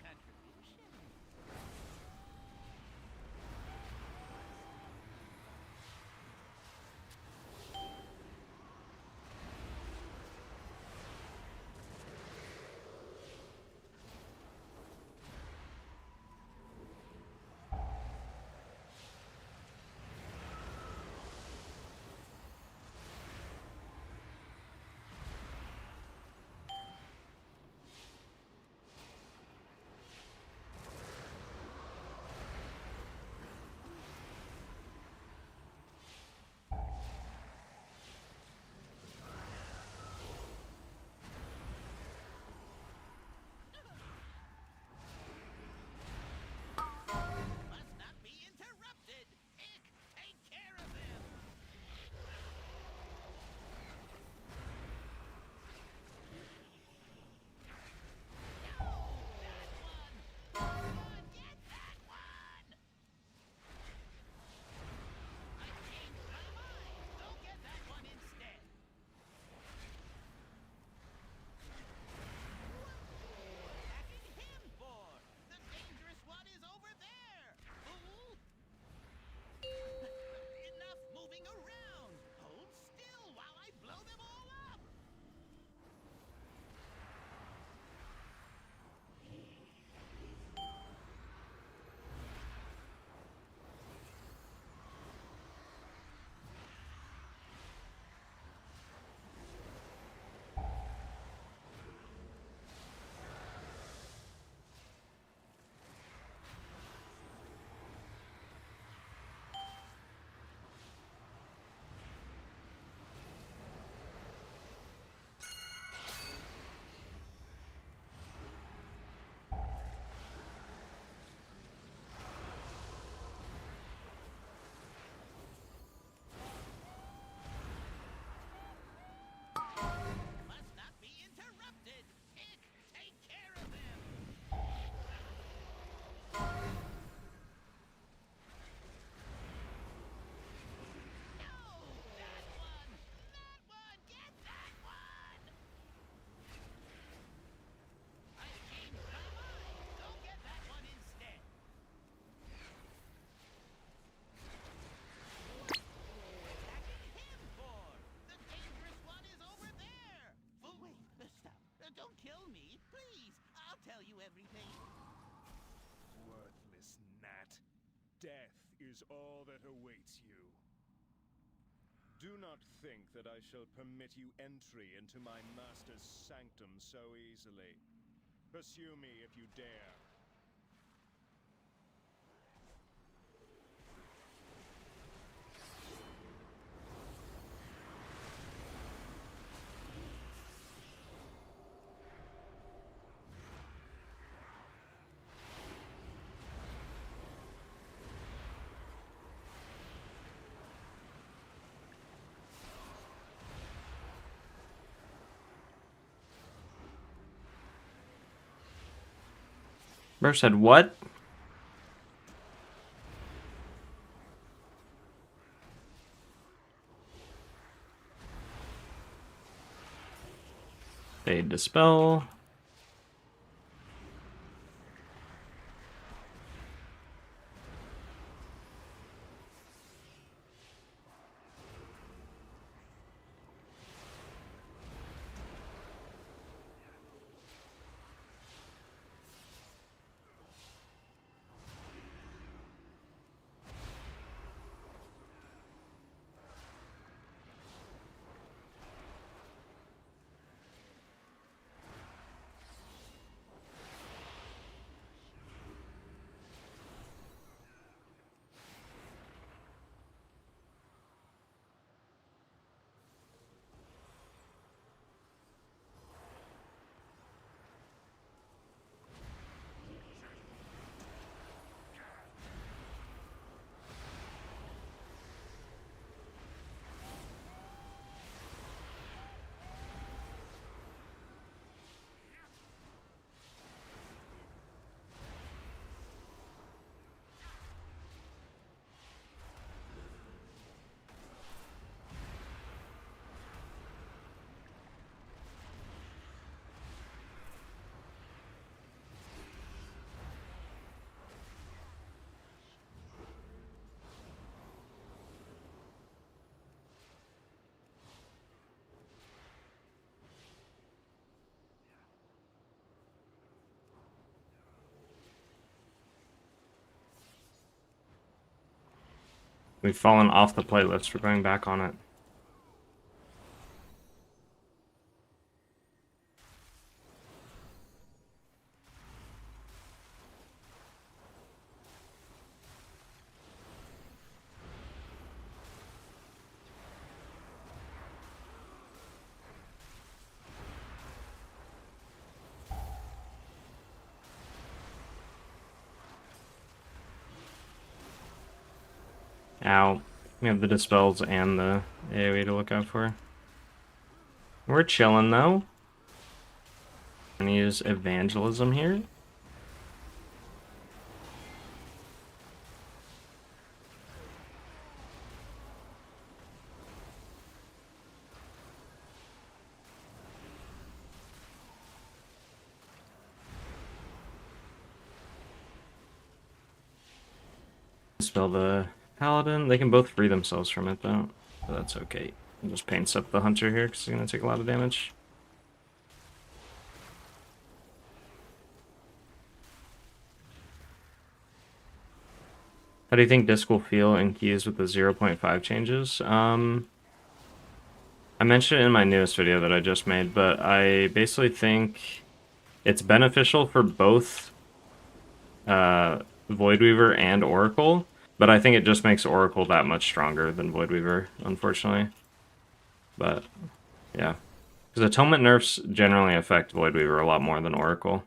everything. Worthless gnat. Death is all that awaits you. Do not think that I shall permit you entry into my master's sanctum so easily. Pursue me if you dare. Bear said what? Fade Dispel. We've fallen off the playlist. We're going back on it. Ow. We have the Dispels and the AoE to look out for. We're chilling though. I'm gonna use Evangelism here. Dispel the Paladin. They can both free themselves from it though, but that's okay. I'll just paints up the Hunter here because he's gonna take a lot of damage. How do you think Disc will feel in keys with the 0.5 changes? I mentioned it in my newest video that I just made, but I basically think it's beneficial for both Voidweaver and Oracle, but I think it just makes Oracle that much stronger than Voidweaver, unfortunately. But, yeah. Because Atonement nerfs generally affect Voidweaver a lot more than Oracle,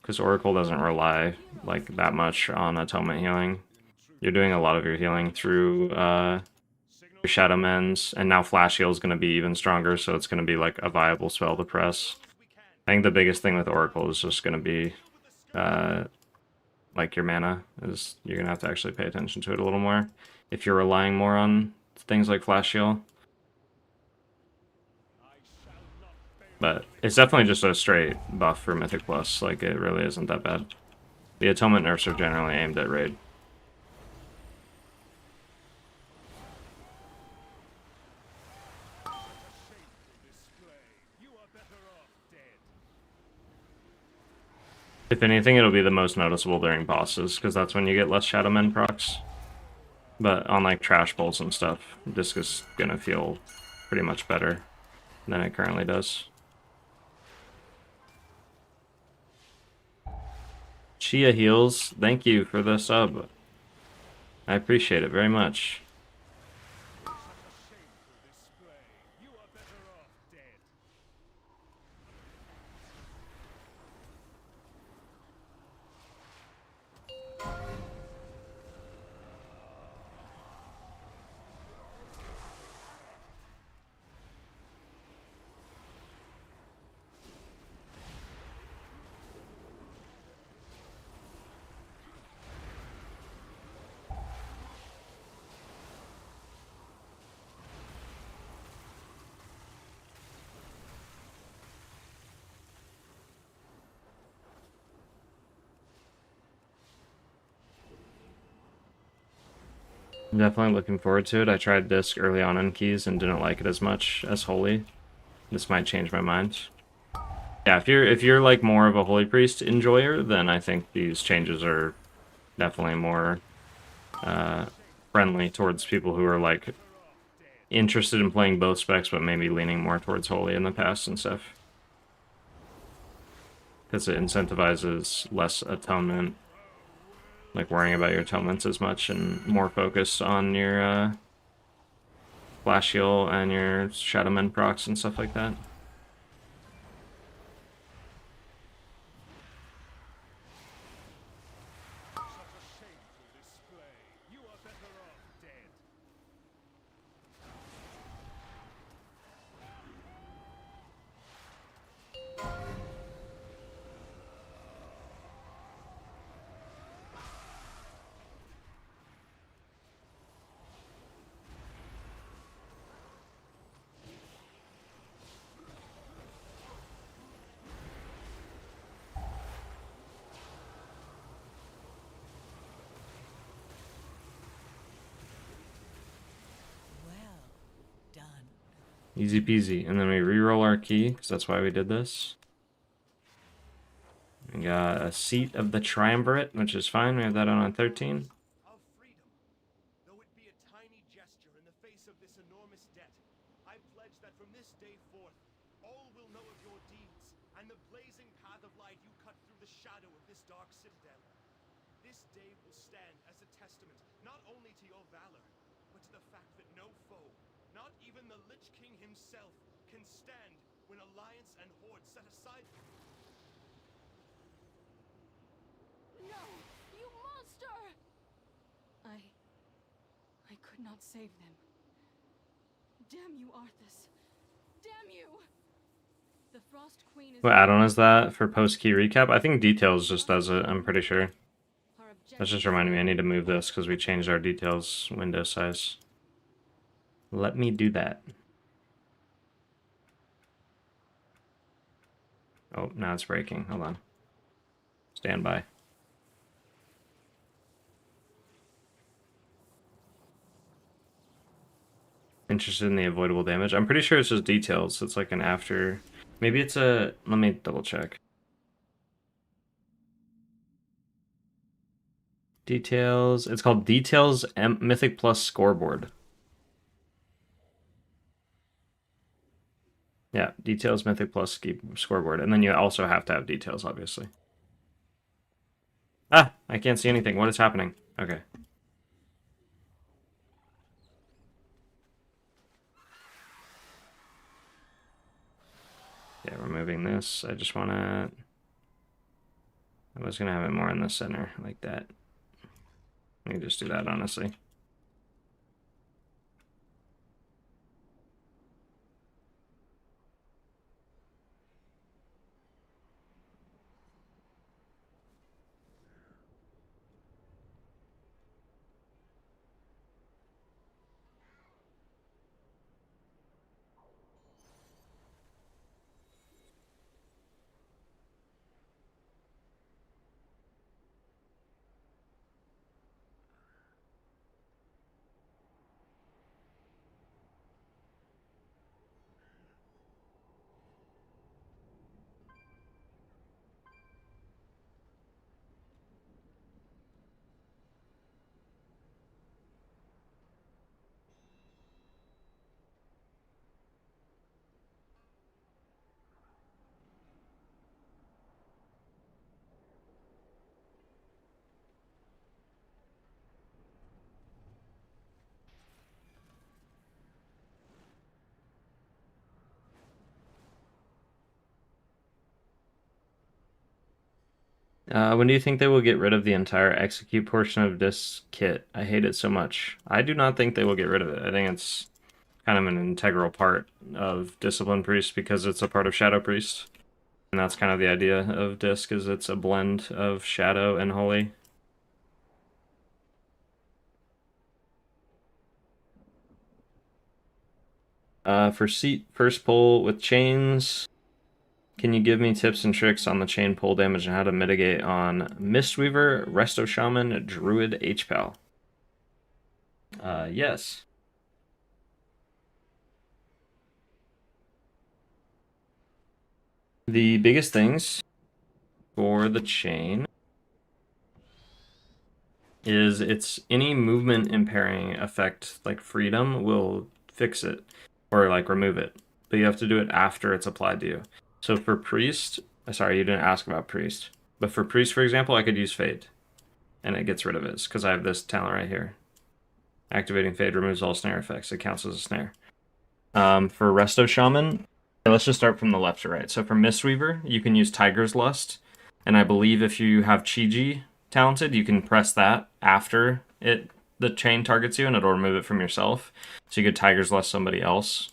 because Oracle doesn't rely like that much on Atonement healing. You're doing a lot of your healing through your Shadow Mends, and now Flash Heal is going to be even stronger, so it's going to be like a viable spell to press. I think the biggest thing with Oracle is just going to be like your mana. Is you're going to have to actually pay attention to it a little more if you're relying more on things like Flash Heal. But it's definitely just a straight buff for Mythic Plus. Like, it really isn't that bad. The Atonement nerfs are generally aimed at Raid. If anything, it'll be the most noticeable during bosses, because that's when you get less Shadow Men procs. But on like trash bowls and stuff, this is gonna feel pretty much better than it currently does. Chia Heals, thank you for the sub. I appreciate it very much. Such a shameful display. You are better off dead. I'm definitely looking forward to it. I tried Disc early on in Keys and didn't like it as much as Holy. This might change my mind. Yeah, if you're like more of a Holy Priest enjoyer, then I think these changes are definitely more friendly towards people who are like interested in playing both specs, but maybe leaning more towards Holy in the past and stuff. Because it incentivizes less atonement, like worrying about your atonements as much, and more focus on your Flash Heal and your Shadow Men procs and stuff like that. Such a shameful display. You are better off dead. Well done. Easy peasy. And then we re-roll our key, because that's why we did this. We got a Seat of the Triumvirate, which is fine. We have that on 13. Of freedom. Though it be a tiny gesture in the face of this enormous debt, I pledge that from this day forth, all will know of your deeds and the blazing path of light you cut through the shadow of this dark citadel. This day will stand as a testament not only to your valor, but to the fact that no foe, not even the Lich King himself, can stand when Alliance and Horde set aside. No! You monster! I could not save them. Damn you, Arthas. Damn you! The Frost Queen is... What add-on is that for post-key recap? I think Details just does it, I'm pretty sure. Our That's just objective- reminding me I need to move this because we changed our Details window size. Let me do that. Oh, now it's breaking. Hold on. Stand by. Interested in the avoidable damage. I'm pretty sure it's just Details. It's like an after... Maybe it's a... Let me double check. Details. It's called Details Mythic Plus Scoreboard. Yeah, Details Mythic Plus Scoreboard. And then you also have to have Details, obviously. Ah! I can't see anything. What is happening? Okay. Yeah, removing this. I just want to... I was going to have it more in the center, like that. Let me just do that, honestly. When do you think they will get rid of the entire execute portion of this kit? I hate it so much. I do not think they will get rid of it. I think it's kind of an integral part of Discipline Priest because it's a part of Shadow Priest. And that's kind of the idea of Disc, is it's a blend of Shadow and Holy. For seat, first pull with chains. Can you give me tips and tricks on the chain pull damage and how to mitigate on Mistweaver, Resto Shaman, Druid, HPAL? Yes. The biggest things for the chain is it's any movement impairing effect, like freedom, will fix it or like remove it. But you have to do it after it's applied to you. So for Priest, sorry, you didn't ask about Priest. But for Priest, for example, I could use Fade. And it gets rid of it, because I have this talent right here. Activating Fade removes all snare effects. It counts as a snare. For Resto Shaman, let's just start from the left to right. So for Mistweaver, you can use Tiger's Lust. And I believe if you have Chi-Ji talented, you can press that after the chain targets you, and it'll remove it from yourself. So you could Tiger's Lust somebody else.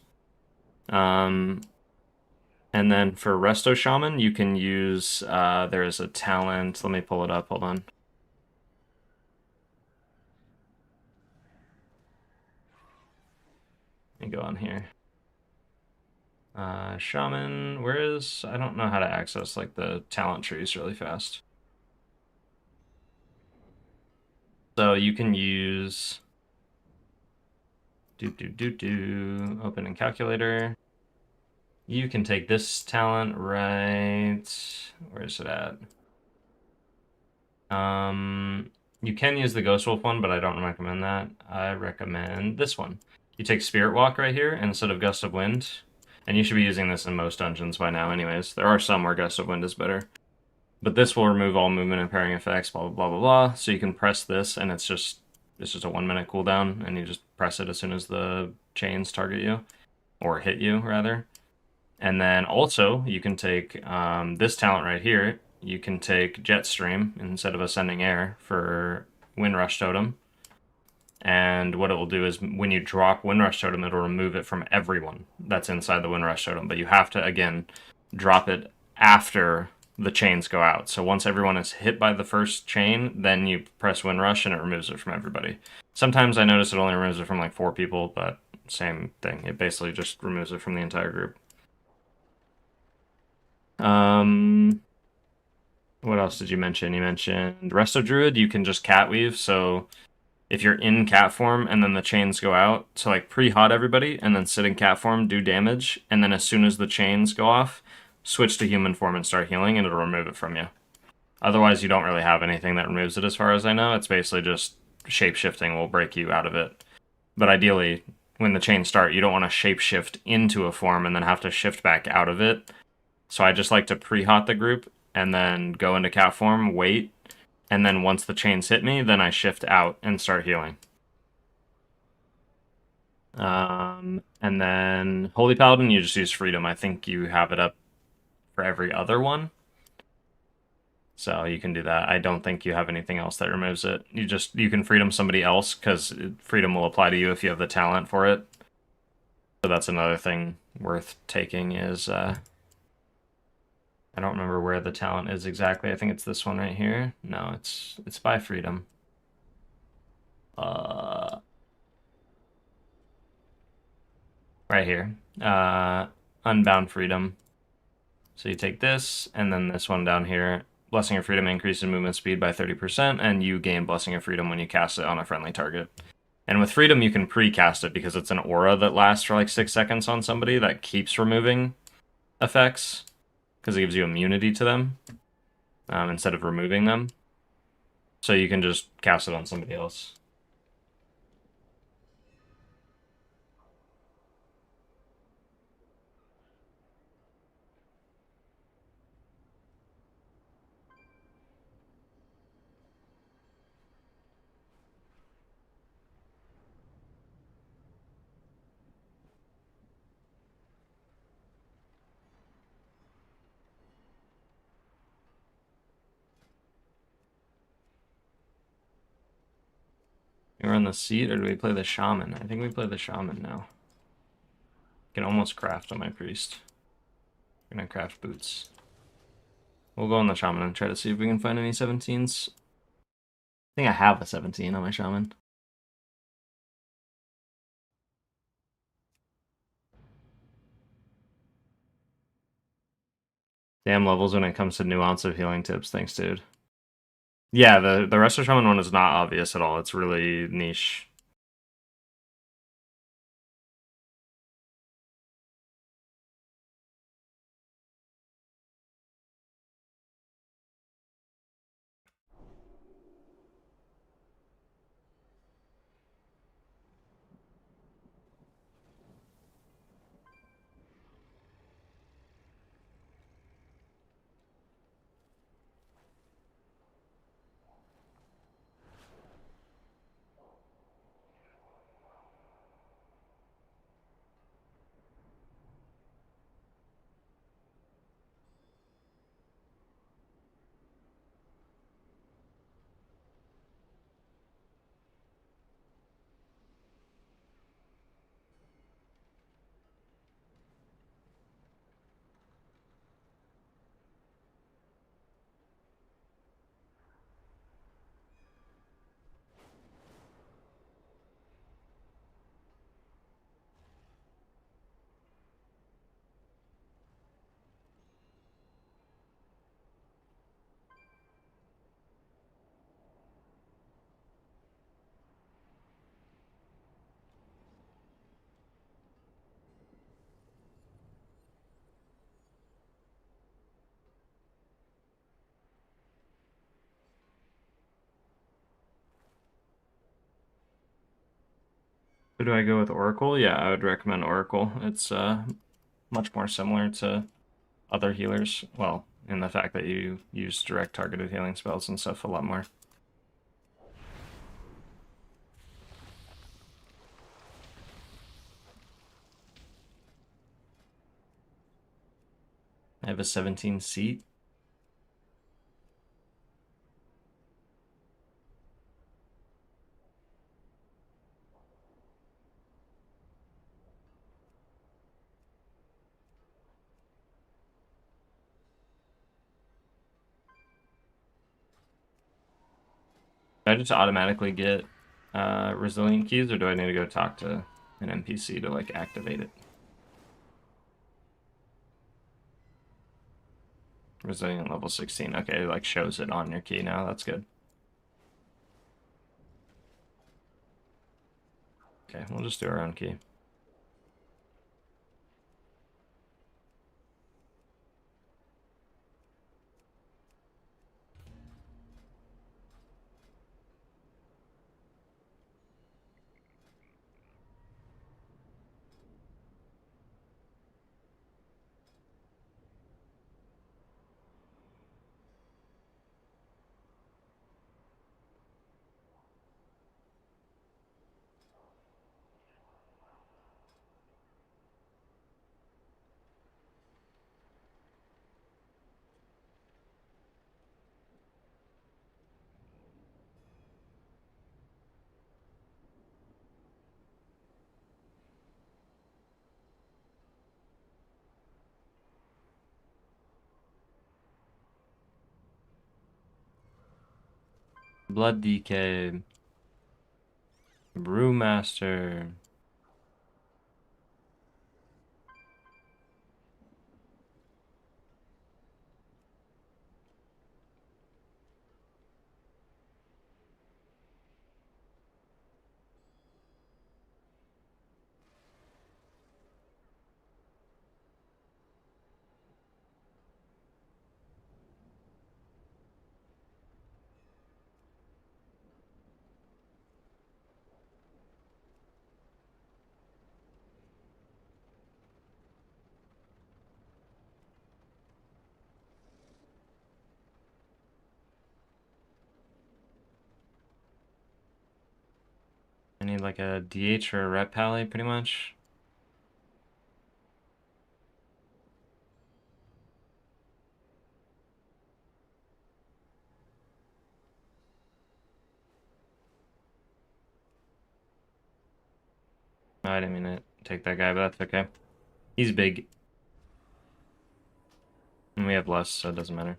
And then for Resto Shaman, you can use, there is a talent. Let me pull it up, hold on. Let me go on here. Shaman, where is, I don't know how to access like the talent trees really fast. So you can use, open in calculator. You can take this talent right, where is it at? You can use the Ghost Wolf one, but I don't recommend that. I recommend this one. You take Spirit Walk right here instead of Gust of Wind, and you should be using this in most dungeons by now anyways. There are some where Gust of Wind is better. But this will remove all movement impairing effects, blah, blah, blah, blah, blah. So you can press this, and it's just a 1 minute cooldown, and you just press it as soon as the chains target you, or hit you, rather. And then also, you can take this talent right here. You can take Jetstream instead of Ascending Air for Windrush Totem. And what it will do is when you drop Windrush Totem, it'll remove it from everyone that's inside the Windrush Totem. But you have to, again, drop it after the chains go out. So once everyone is hit by the first chain, then you press Windrush and it removes it from everybody. Sometimes I notice it only removes it from like 4 people, but same thing. It basically just removes it from the entire group. What else did you mention? You mentioned Resto Druid. You can just cat weave. So if you're in cat form and then the chains go out, so like pre-hot everybody and then sit in cat form, do damage, and then as soon as the chains go off, switch to human form and start healing, and it'll remove it from you. Otherwise, you don't really have anything that removes it as far as I know. It's basically just shape-shifting will break you out of it. But ideally, when the chains start, you don't want to shape-shift into a form and then have to shift back out of it. So I just like to pre-hot the group and then go into cat form, wait, and then once the chains hit me, then I shift out and start healing. And then Holy Paladin, you just use Freedom. I think you have it up for every other one. So you can do that. I don't think you have anything else that removes it. You can Freedom somebody else, because Freedom will apply to you if you have the talent for it. So that's another thing worth taking is, I don't remember where the talent is exactly. I think it's this one right here. No, it's by Freedom. Right here. Unbound Freedom. So you take this, and then this one down here. Blessing of Freedom increases movement speed by 30%, and you gain Blessing of Freedom when you cast it on a friendly target. And with Freedom, you can pre-cast it because it's an aura that lasts for like 6 seconds on somebody that keeps removing effects, because it gives you immunity to them instead of removing them. So you can just cast it on somebody else. We run the seat, or do we play the Shaman? I think we play the Shaman now. Can almost craft on my priest. I'm gonna craft boots. We'll go on the Shaman and try to see if we can find any 17s. I think I have a 17 on my Shaman. Damn levels when it comes to nuance of healing tips. Thanks, dude. Yeah, the rest of Shaman one is not obvious at all. It's really niche. Who do I go with? Oracle? Yeah, I would recommend Oracle. It's much more similar to other healers. Well, in the fact that you use direct targeted healing spells and stuff a lot more. I have a 17 seat. Do I just automatically get resilient keys, or do I need to go talk to an NPC to like activate it? Resilient level 16. Okay, it like shows it on your key now. That's good. Okay, we'll just do our own key. Blood DK. Brewmaster. I need like a DH or a rep pally, pretty much. I didn't mean to take that guy, but that's okay. He's big. And we have less, so it doesn't matter.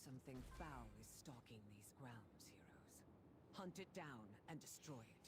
Something foul is stalking these grounds, heroes. Hunt it down and destroy it.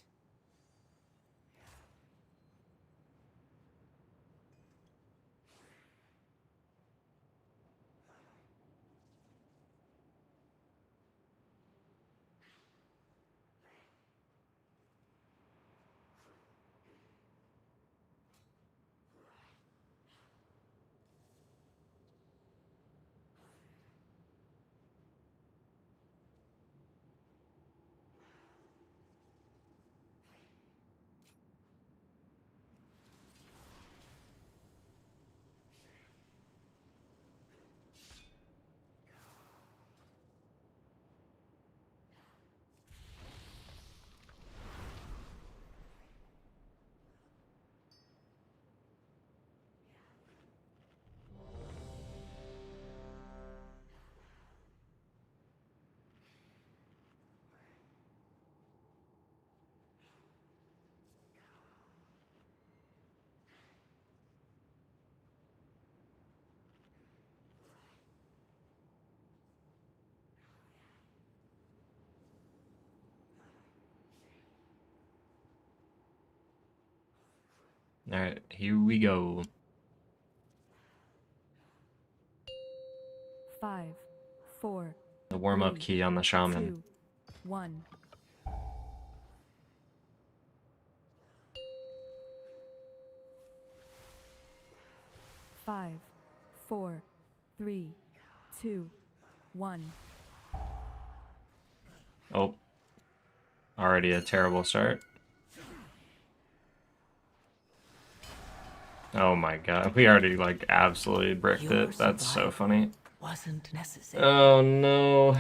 Alright, here we go. 5, 4, The warm-up 3, key on the Shaman. 2, 1. Five, 4, 3, 2, 1. Oh. Already a terrible start. Oh my god, we already like absolutely bricked Your it. That's so funny. Wasn't necessary. Oh no.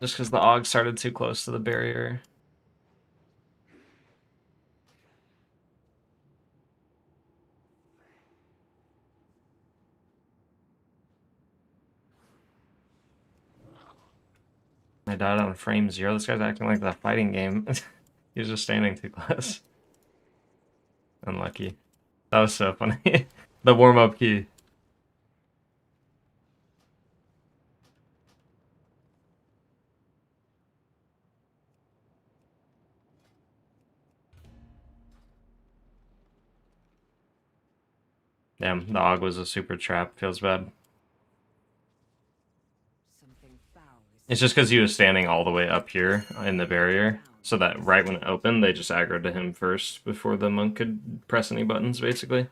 Just because the AUG started too close to the barrier. I died on frame 0. This guy's acting like the fighting game. He was just standing too close. Unlucky. That was so funny. The warm-up key. Damn, the AUG was a super trap. Feels bad. Something foul is It's just because he was standing all the way up here in the barrier. So that right when it opened, they just aggroed to him first before the monk could press any buttons, basically.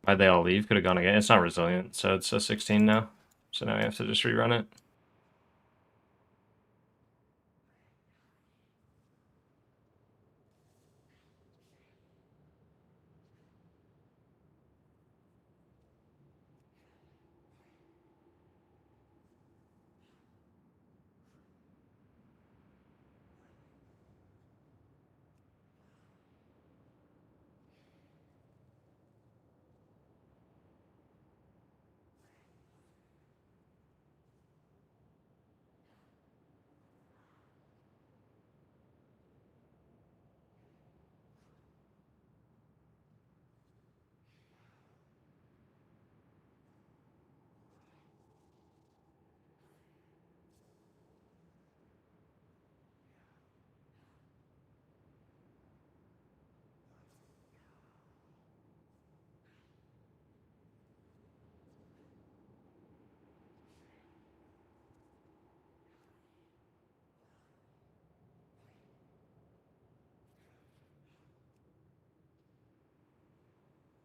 Why'd they all leave? Could have gone again. It's not resilient, so it's a 16 now. So now we have to just rerun it.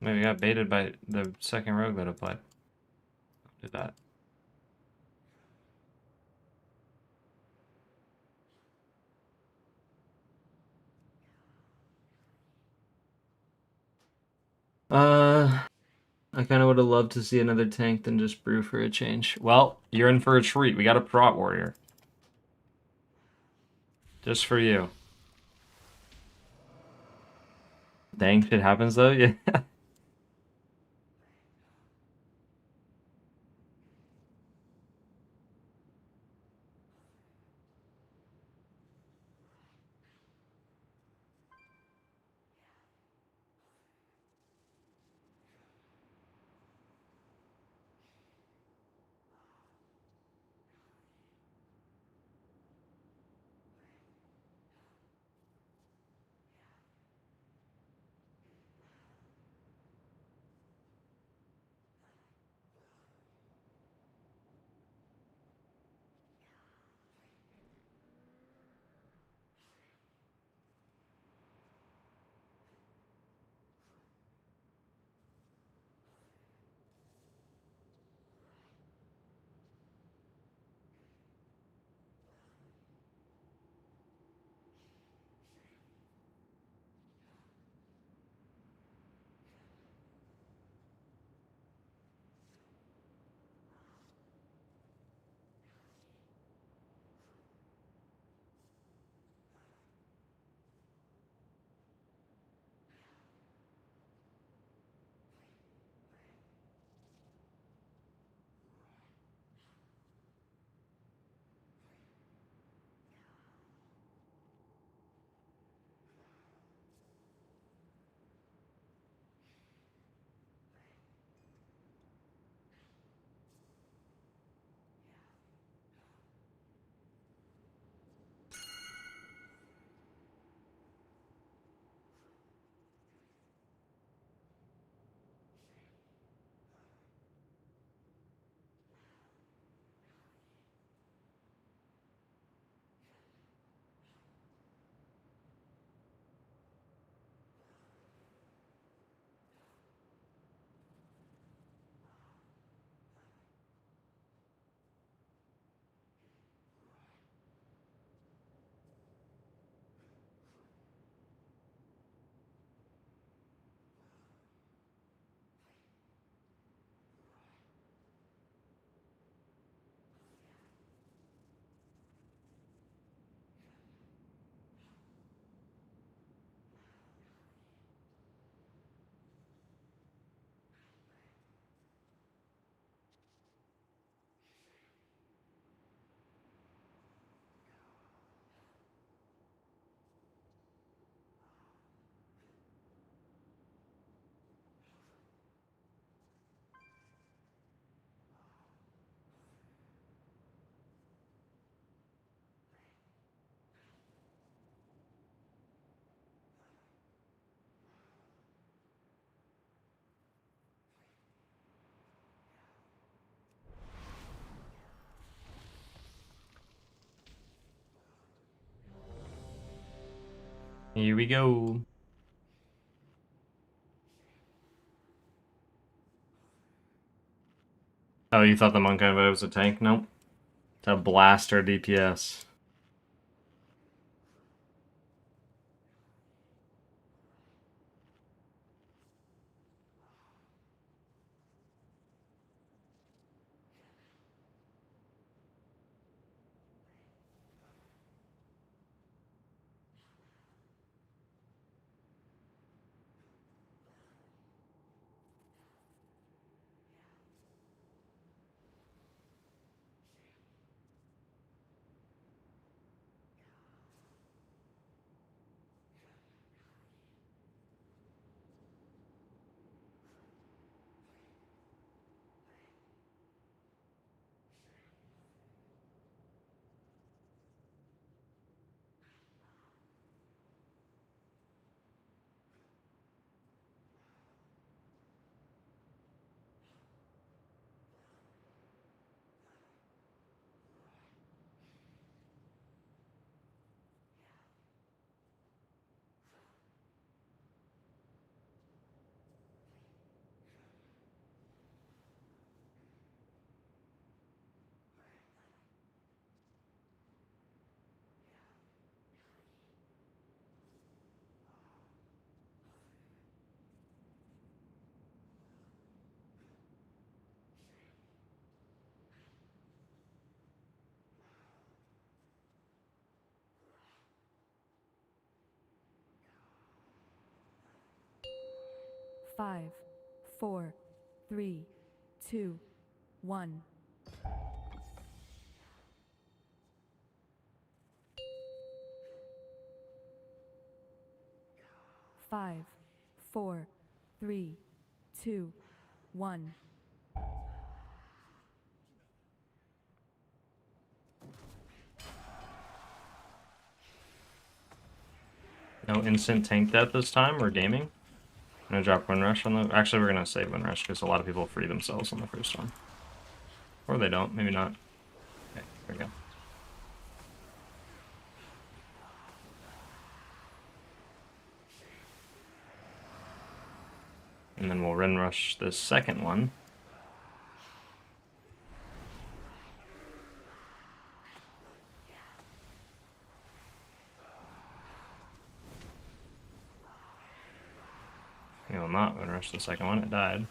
Maybe I got baited by the second rogue that applied. Did that. I kind of would have loved to see another tank than just brew for a change. Well, you're in for a treat. We got a prot warrior. Just for you. Dang, shit happens though, yeah. Here we go. Oh, you thought the monk guy was a tank? Nope. It's a blaster DPS. 5, 4, 3, 2, 1. Five, 4, 3, 2, 1. No instant tank death this time. We're gaming. I'm gonna drop Windrush on the. Actually, we're gonna save Windrush because a lot of people free themselves on the first one, or they don't. Maybe not. Okay, there we go. And then we'll Windrush the second one. We will not Windrush the second one, it died.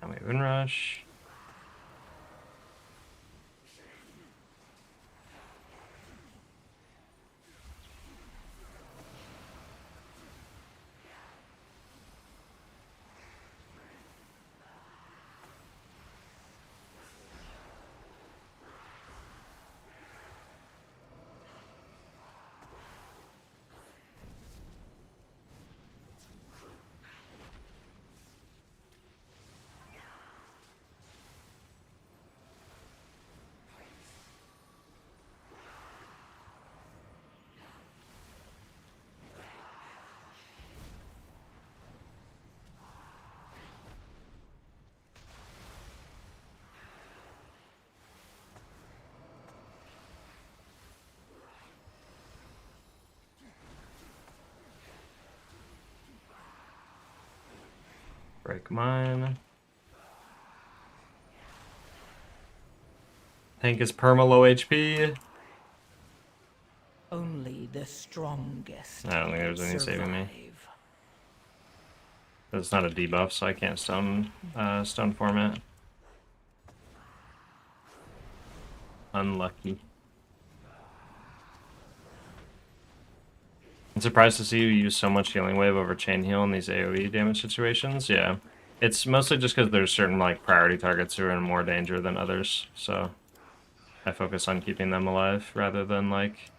Now we Windrush. Break mine. Tank is perma low HP. Only the strongest. I don't think there's any saving me. survive. It's not a debuff, so I can't stone format. Unlucky. I'm surprised to see you use so much healing wave over chain heal in these AoE damage situations. Yeah, it's mostly just because there's certain like priority targets who are in more danger than others, so I focus on keeping them alive rather than like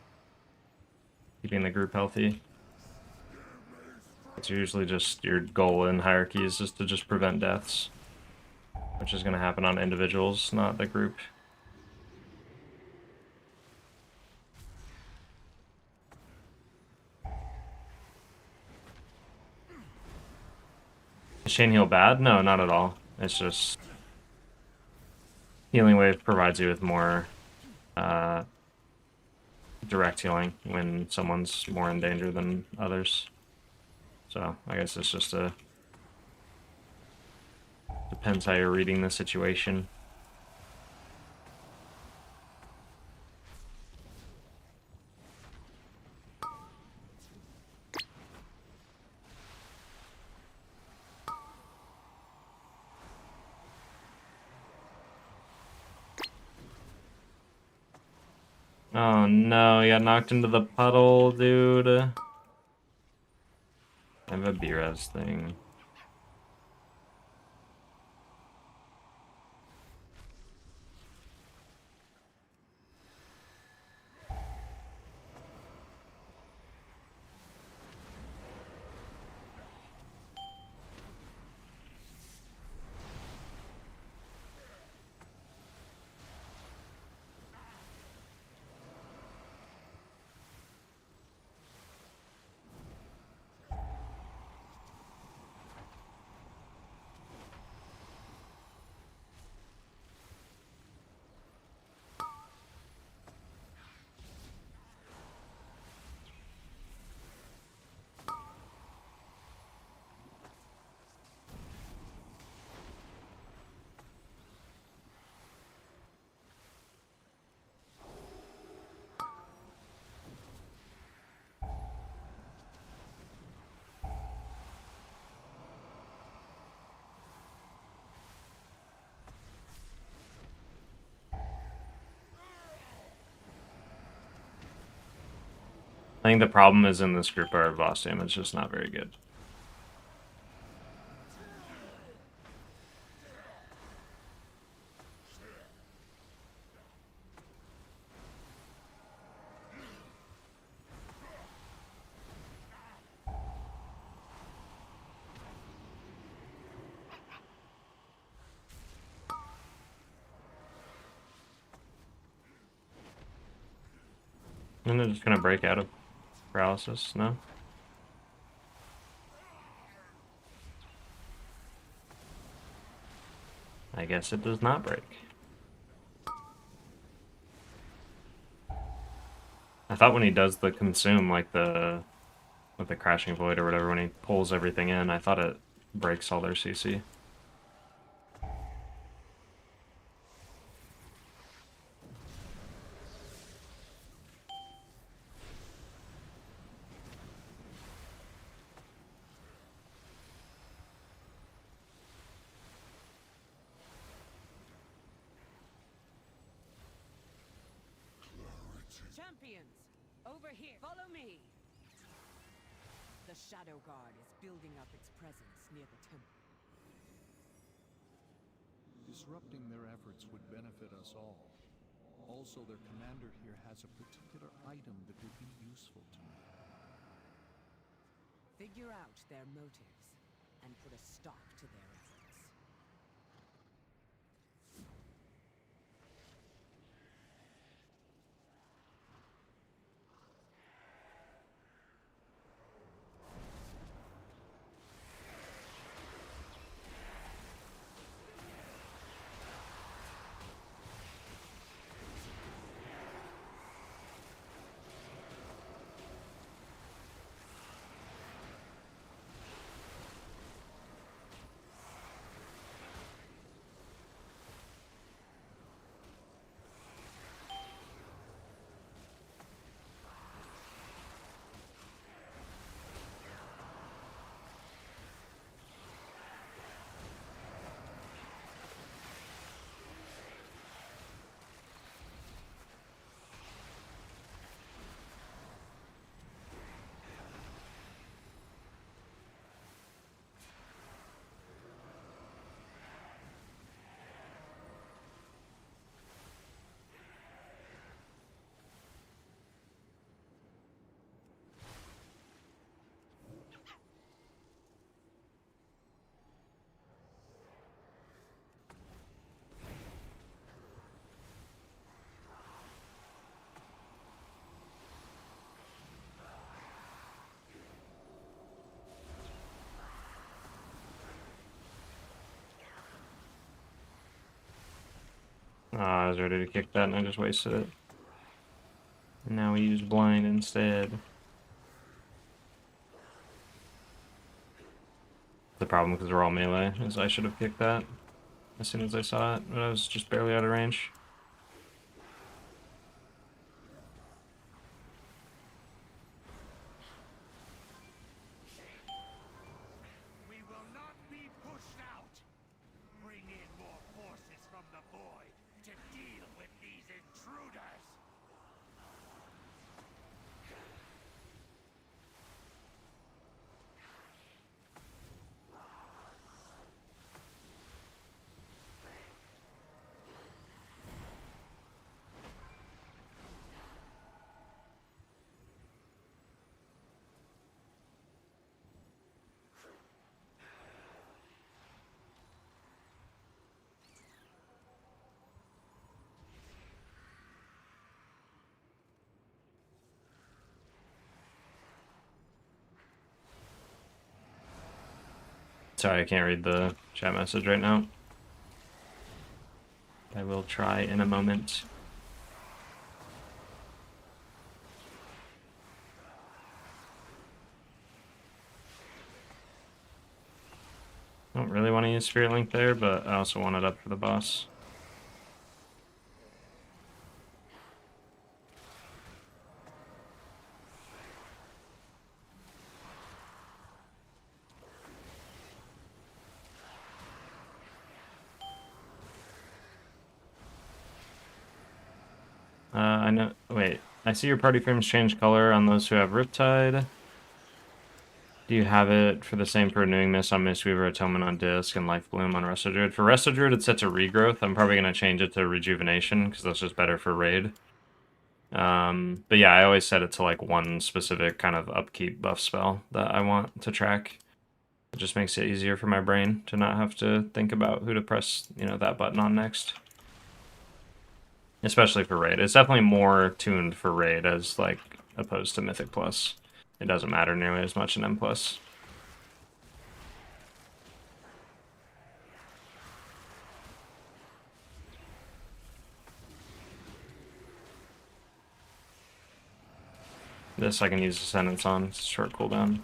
keeping the group healthy. It's usually just your goal in hierarchies is to just prevent deaths, which is going to happen on individuals, not the group. Is chain heal bad? No, not at all. It's just healing wave provides you with more direct healing when someone's more in danger than others. So I guess it's just depends how you're reading the situation. Oh no, he got knocked into the puddle, dude. I have a B-res thing. I think the problem is in this group our boss damage is not very good. And they're just gonna break out of paralysis, no? I guess it does not break. I thought when he does the consume, like with the crashing void or whatever, when he pulls everything in, I thought it breaks all their CC. Champions, over here. Follow me. The Shadow Guard is building up its presence near the temple. Disrupting their efforts would benefit us all. Also, their commander here has a particular item that would be useful to me. Figure out their motives and put a stop to their efforts. I was ready to kick that and I just wasted it. And now we use blind instead. The problem, because we're all melee, is I should have kicked that as soon as I saw it, but I was just barely out of range. We will not be pushed out. Bring in more forces from the void to deal with these intruders. Sorry, I can't read the chat message right now. I will try in a moment. I don't really want to use Spirit Link there, but I also want it up for the boss. I know. Wait, I see your party frames change color on those who have Riptide. Do you have it for the same for Renewing Mist on Mistweaver, Atonement on Disc, and Life Bloom on Resto Druid? For Resto Druid, it's set to Regrowth. I'm probably going to change it to Rejuvenation, because that's just better for Raid. But yeah, I always set it to like one specific kind of upkeep buff spell that I want to track. It just makes it easier for my brain to not have to think about who to press, you know, that button on next. Especially for Raid. It's definitely more tuned for Raid as like opposed to Mythic Plus. It doesn't matter nearly as much in M+. This I can use Descendants on, it's a short cooldown.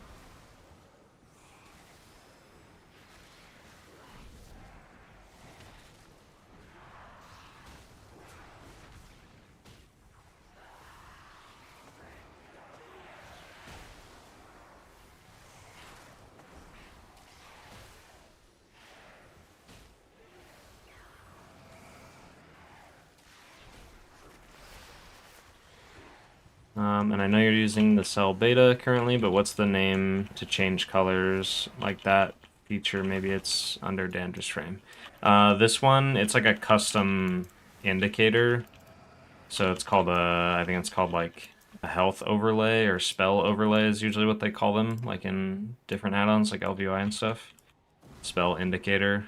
And I know you're using the Cell Beta currently, but what's the name to change colors like that feature? Maybe it's under Dangerous Frame. This one, it's like a custom indicator. So it's called I think it's called like a health overlay or spell overlay is usually what they call them, like in different add-ons like LVI and stuff. Spell indicator.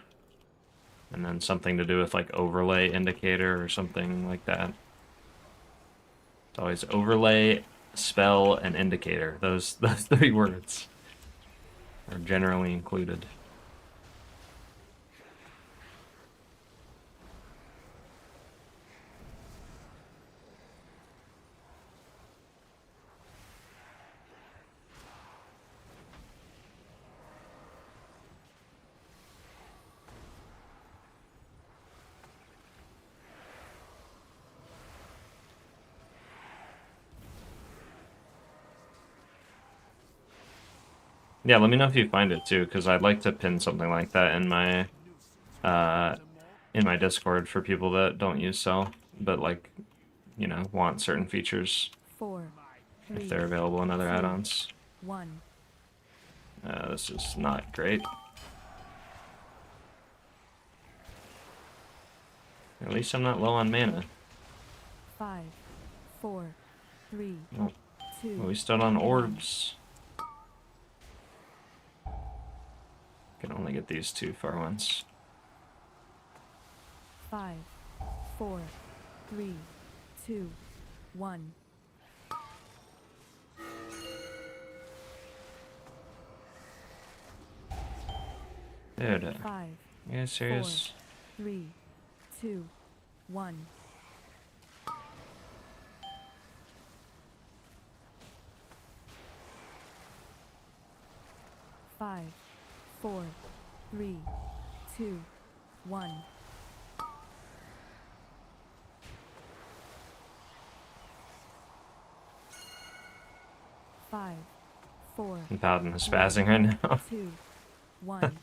And then something to do with like overlay indicator or something like that. It's always overlay, spell, and indicator. Those 3 words are generally included. Yeah, let me know if you find it too, because I'd like to pin something like that in my Discord for people that don't use Cell, but like, you know, want certain features 4, 3, if they're available in other 2, add-ons. 1. This is not great. At least I'm not low on mana. 5, 4, 3, Oh, 2. well, we stood on orbs. Can only get these 2 far ones. 5, 4, 3, 2, 1. Dude, 5, you guys serious? 4, 3, 2, 1. 5, 4, 3, 2, 1. 5, 4. Paladin is spazzing right now. 2, 1.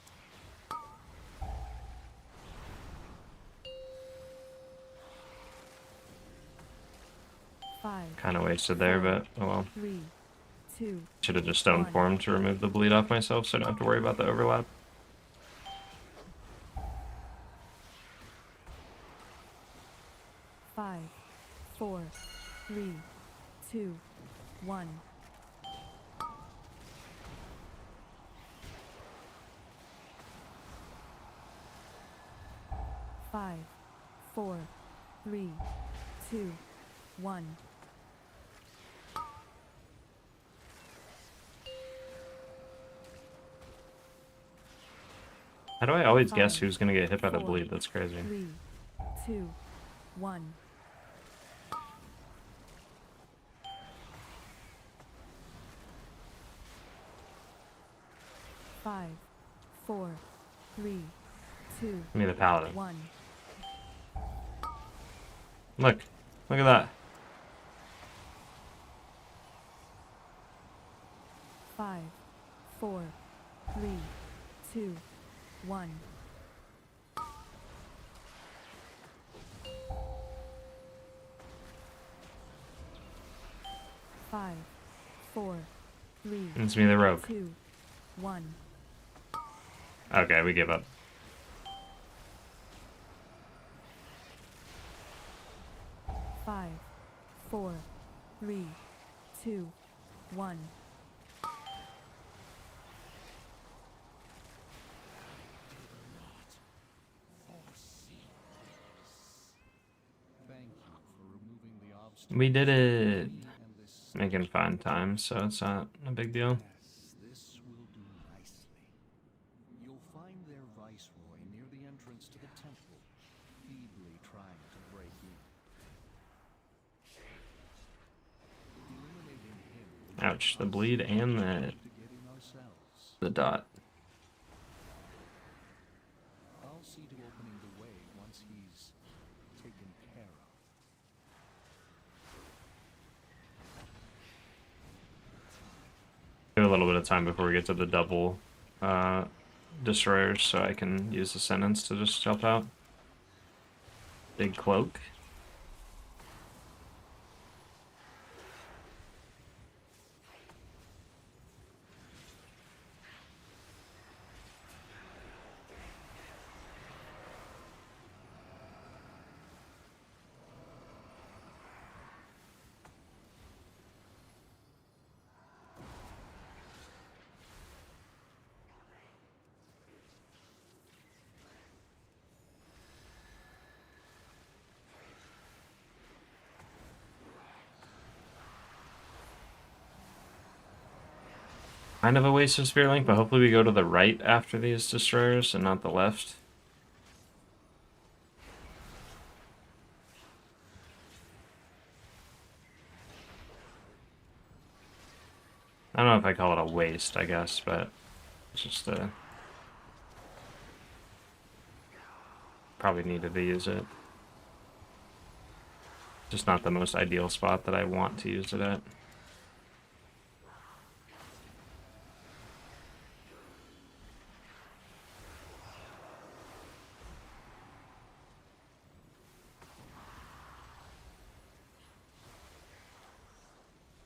Kind of wasted there, but oh well. 3, 2. Should have just stone formed to remove the bleed off myself so I don't have to worry about the overlap. Five, 4, 3, 2, 1. 5, 4, 3, 2, 1. How do I always guess 5, who's gonna get hit by the 4, bleed? That's crazy. 3, 2, 1. 5, 4, 3, 2, Give me the Paladin. 1. Look at that. 5, 4, 3, 2, 1. 5, 4, 3, It's me, the rogue. 2, 1. Okay, we give up. Five, 4, 3, 2, 1. Thank you for removing the obstacle. We did it. And this Making fine time, so it's not a big deal. Yes, this will do nicely. You'll find their viceroy near the entrance to the temple, feebly trying to break in. Eliminating him will Ouch, the bleed and to getting ourselves. the dot. I'll see to opening the way once he's taken care of. Give a little bit of time before we get to the double destroyers, so I can use the sentence to just jump out. Big cloak. Kind of a waste of Spirit Link, but hopefully we go to the right after these destroyers and not the left. I don't know if I call it a waste, I guess, but it's just a... Probably needed to use it. Just not the most ideal spot that I want to use it at.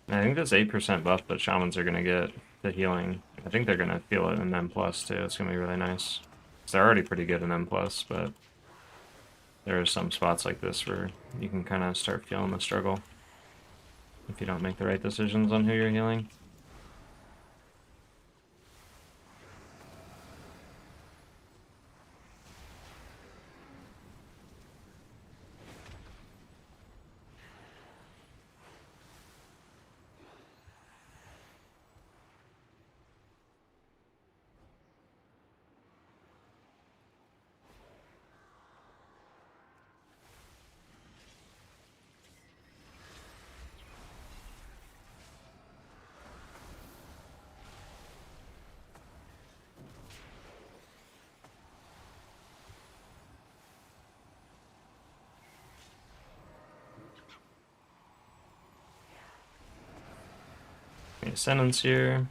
I think that's 8% buff that Shamans are going to get the healing. I think they're going to feel it in M+, too. It's going to be really nice. They're already pretty good in M+, but there are some spots like this where you can kind of start feeling the struggle if you don't make the right decisions on who you're healing. Okay, sentence here.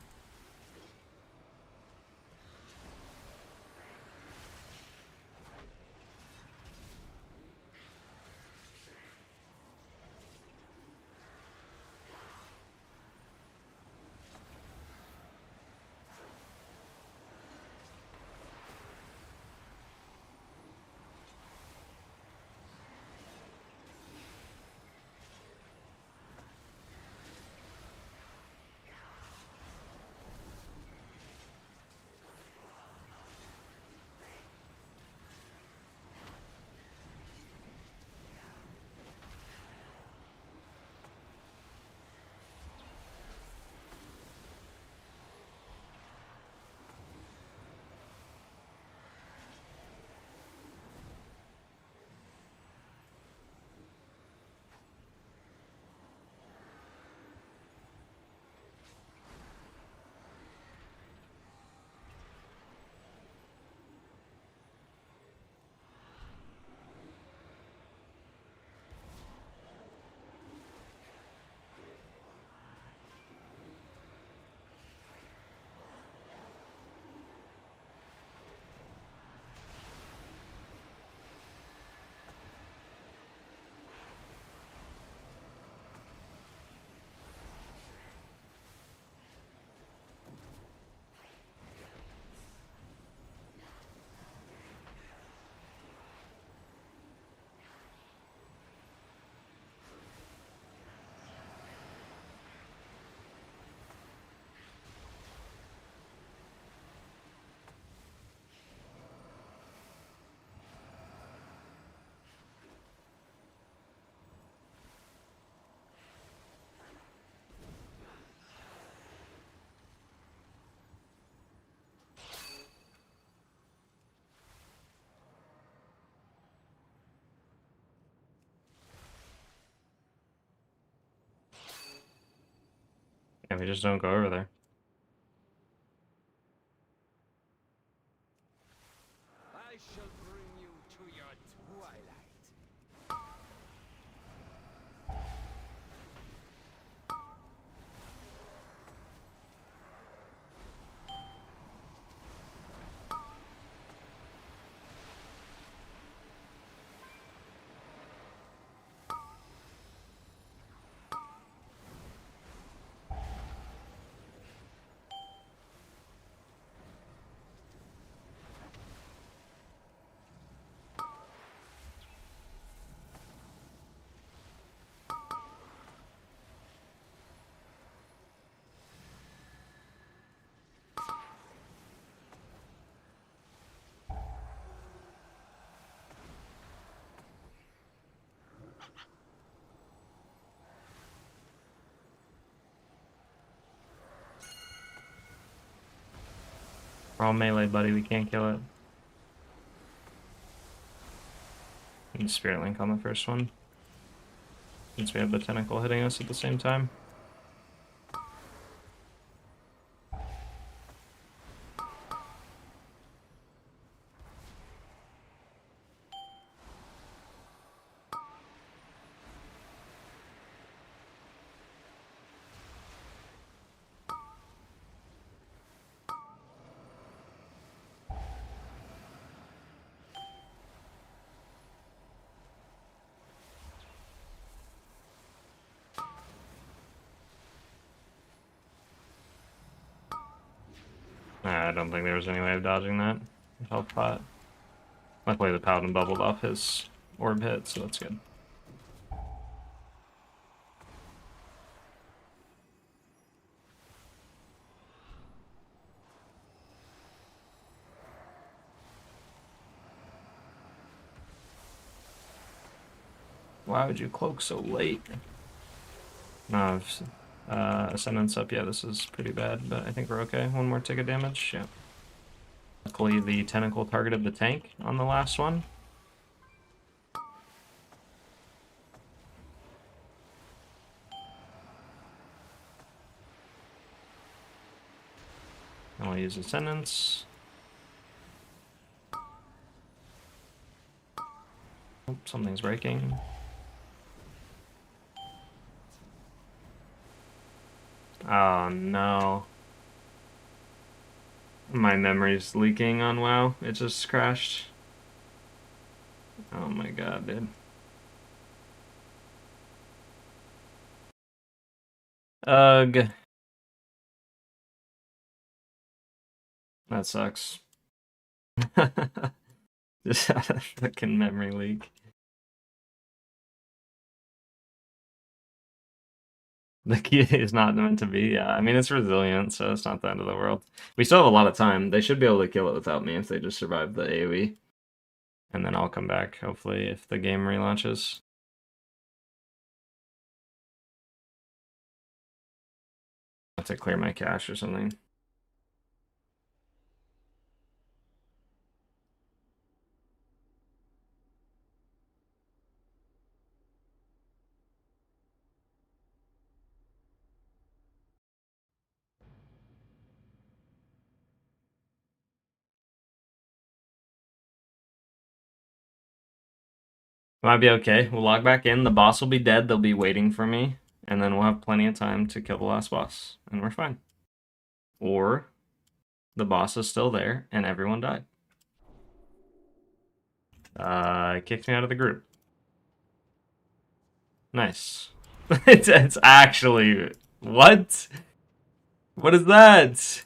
we just don't go over there. I shall bring you to your twilight. We're all melee, buddy. We can't kill it. And Spirit Link on the first one. Since we have the tentacle hitting us at the same time. I don't think there was any way of dodging that. Health pot. Luckily the Paladin bubbled off his orb hit, so that's good. Why would you cloak so late? No, Ascendance up, yeah, this is pretty bad, but I think we're okay. One more tick of damage, yeah. Luckily the tentacle targeted the tank on the last one. I'll use Ascendance. Oh, something's breaking. Oh no. My memory's leaking on WoW. It just crashed. Oh my god, dude. Ugh. That sucks. Just had a fucking memory leak. The key is not meant to be, yeah. I mean, it's resilient, so it's not the end of the world. We still have a lot of time. They should be able to kill it without me if they just survive the AoE. And then I'll come back, hopefully, if the game relaunches. I have to clear my cache or something. Might be okay. We'll log back in. The boss will be dead. They'll be waiting for me. And then we'll have plenty of time to kill the last boss. And we're fine. Or the boss is still there and everyone died. It kicked me out of the group. Nice. It's actually... What? What is that?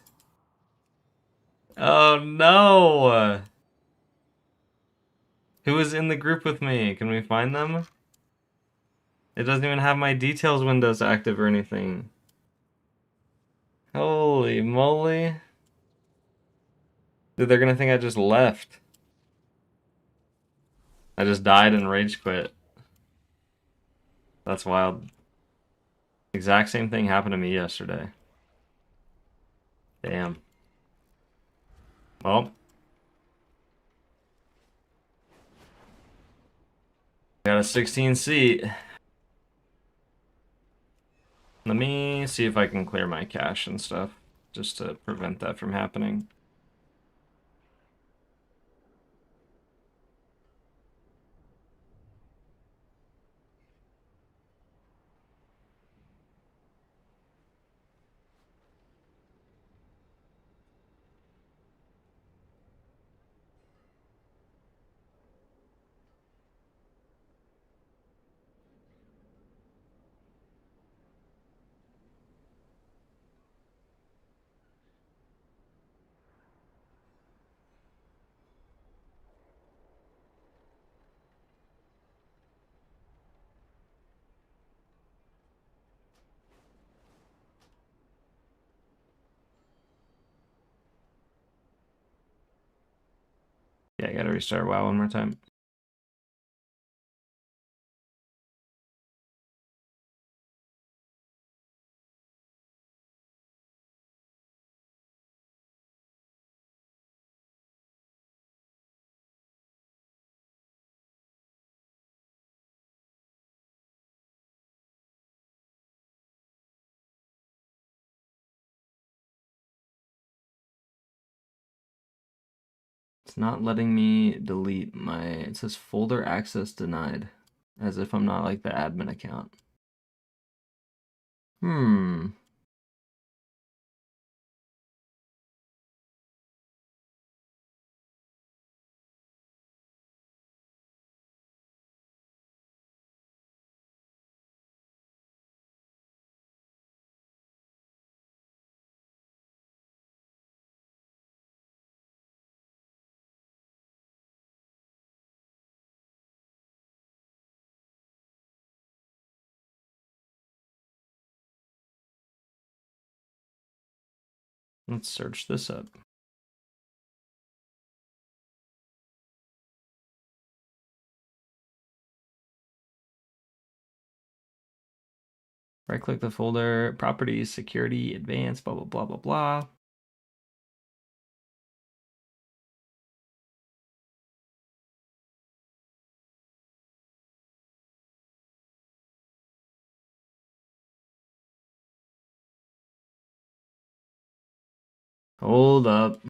Oh no! Who was in the group with me? Can we find them? It doesn't even have my details windows active or anything. Holy moly. Dude, they're gonna think I just left. I just died and rage quit. That's wild. Exact same thing happened to me yesterday. Damn. Well. Got a 16 seat. Let me me see if I can clear my cache and stuff, just to prevent that from happening. Yeah, I gotta restart WoW one more time. It's not letting me delete my, it says folder access denied, as if I'm not like the admin account. Let's search this up. Right click the folder, properties, security, advanced, blah, blah, blah, blah, blah. Hold up.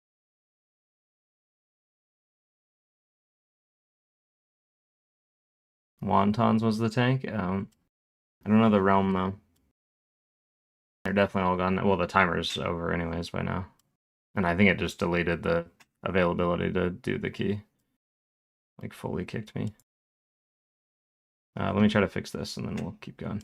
Wontons was the tank? I don't know the realm though. They're definitely all gone. Well, the timer's over anyways by now. And I think it just deleted the availability to do the key. Like fully kicked me. Let me try to fix this and then we'll keep going.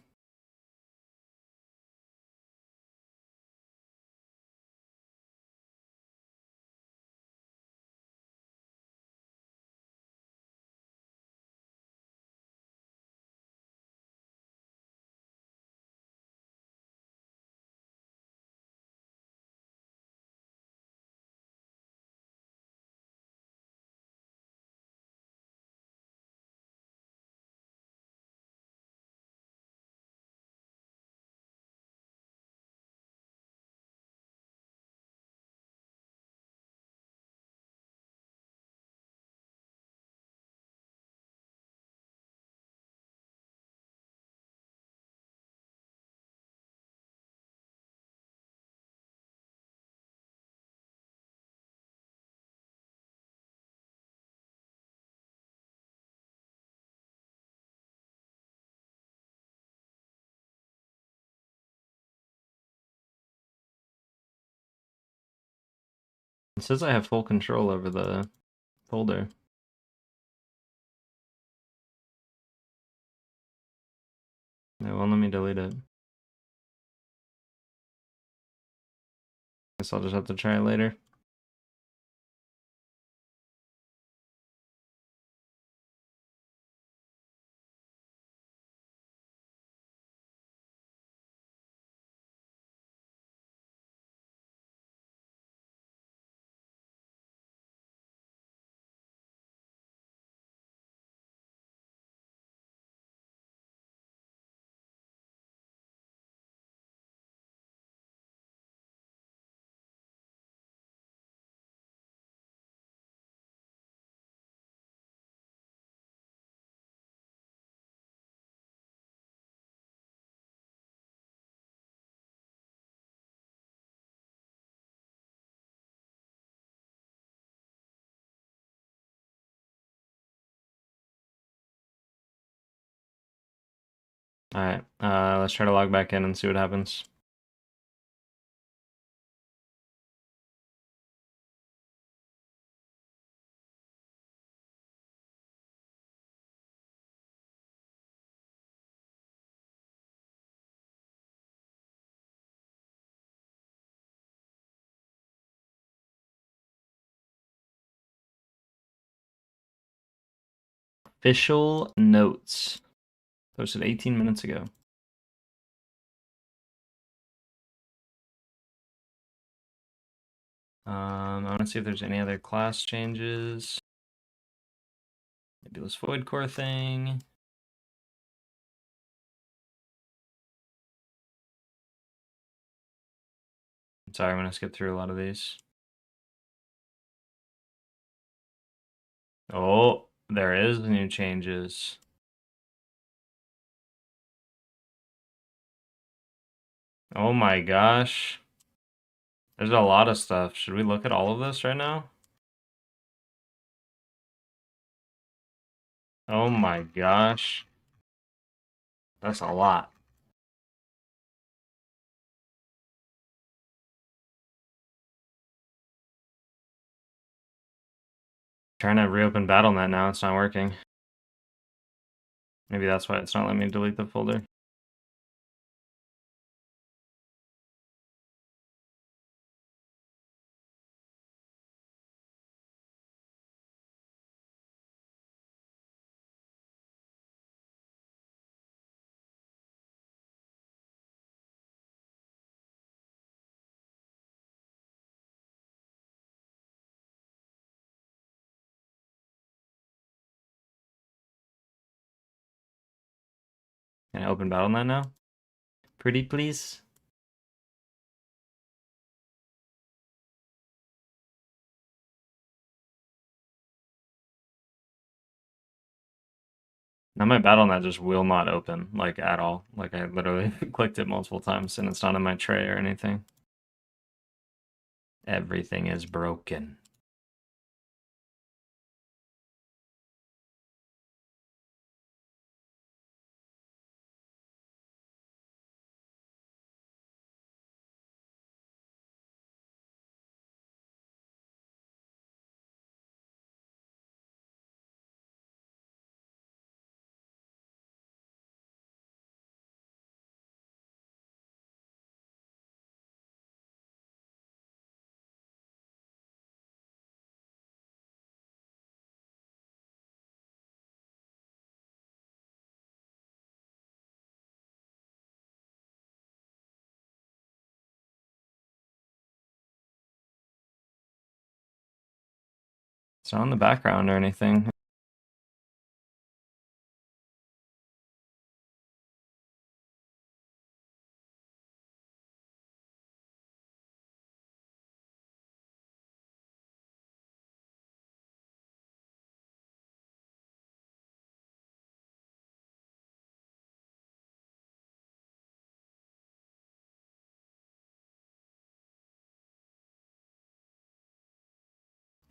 It says I have full control over the folder. It won't let me delete it. Guess I'll just have to try it later. Alright, let's try to log back in and see what happens. Official notes. Posted 18 minutes ago. I want to see if there's any other class changes. Maybe this Void Core thing. Sorry, I'm going to skip through a lot of these. Oh, there is new changes. Oh my gosh. There's a lot of stuff. Should we look at all of this right now? Oh my gosh. That's a lot. Trying to reopen BattleNet now, it's not working. Maybe that's why it's not letting me delete the folder. Can I open BattleNet now? Pretty please? Now my BattleNet just will not open, like, at all. Like, I literally clicked it multiple times and it's not in my tray or anything. Everything is broken. It's not in the background or anything.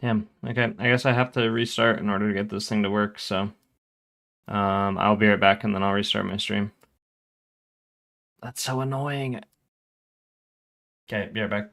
Damn, okay, I guess I have to restart in order to get this thing to work, so I'll be right back and then I'll restart my stream. That's so annoying. Okay, be right back.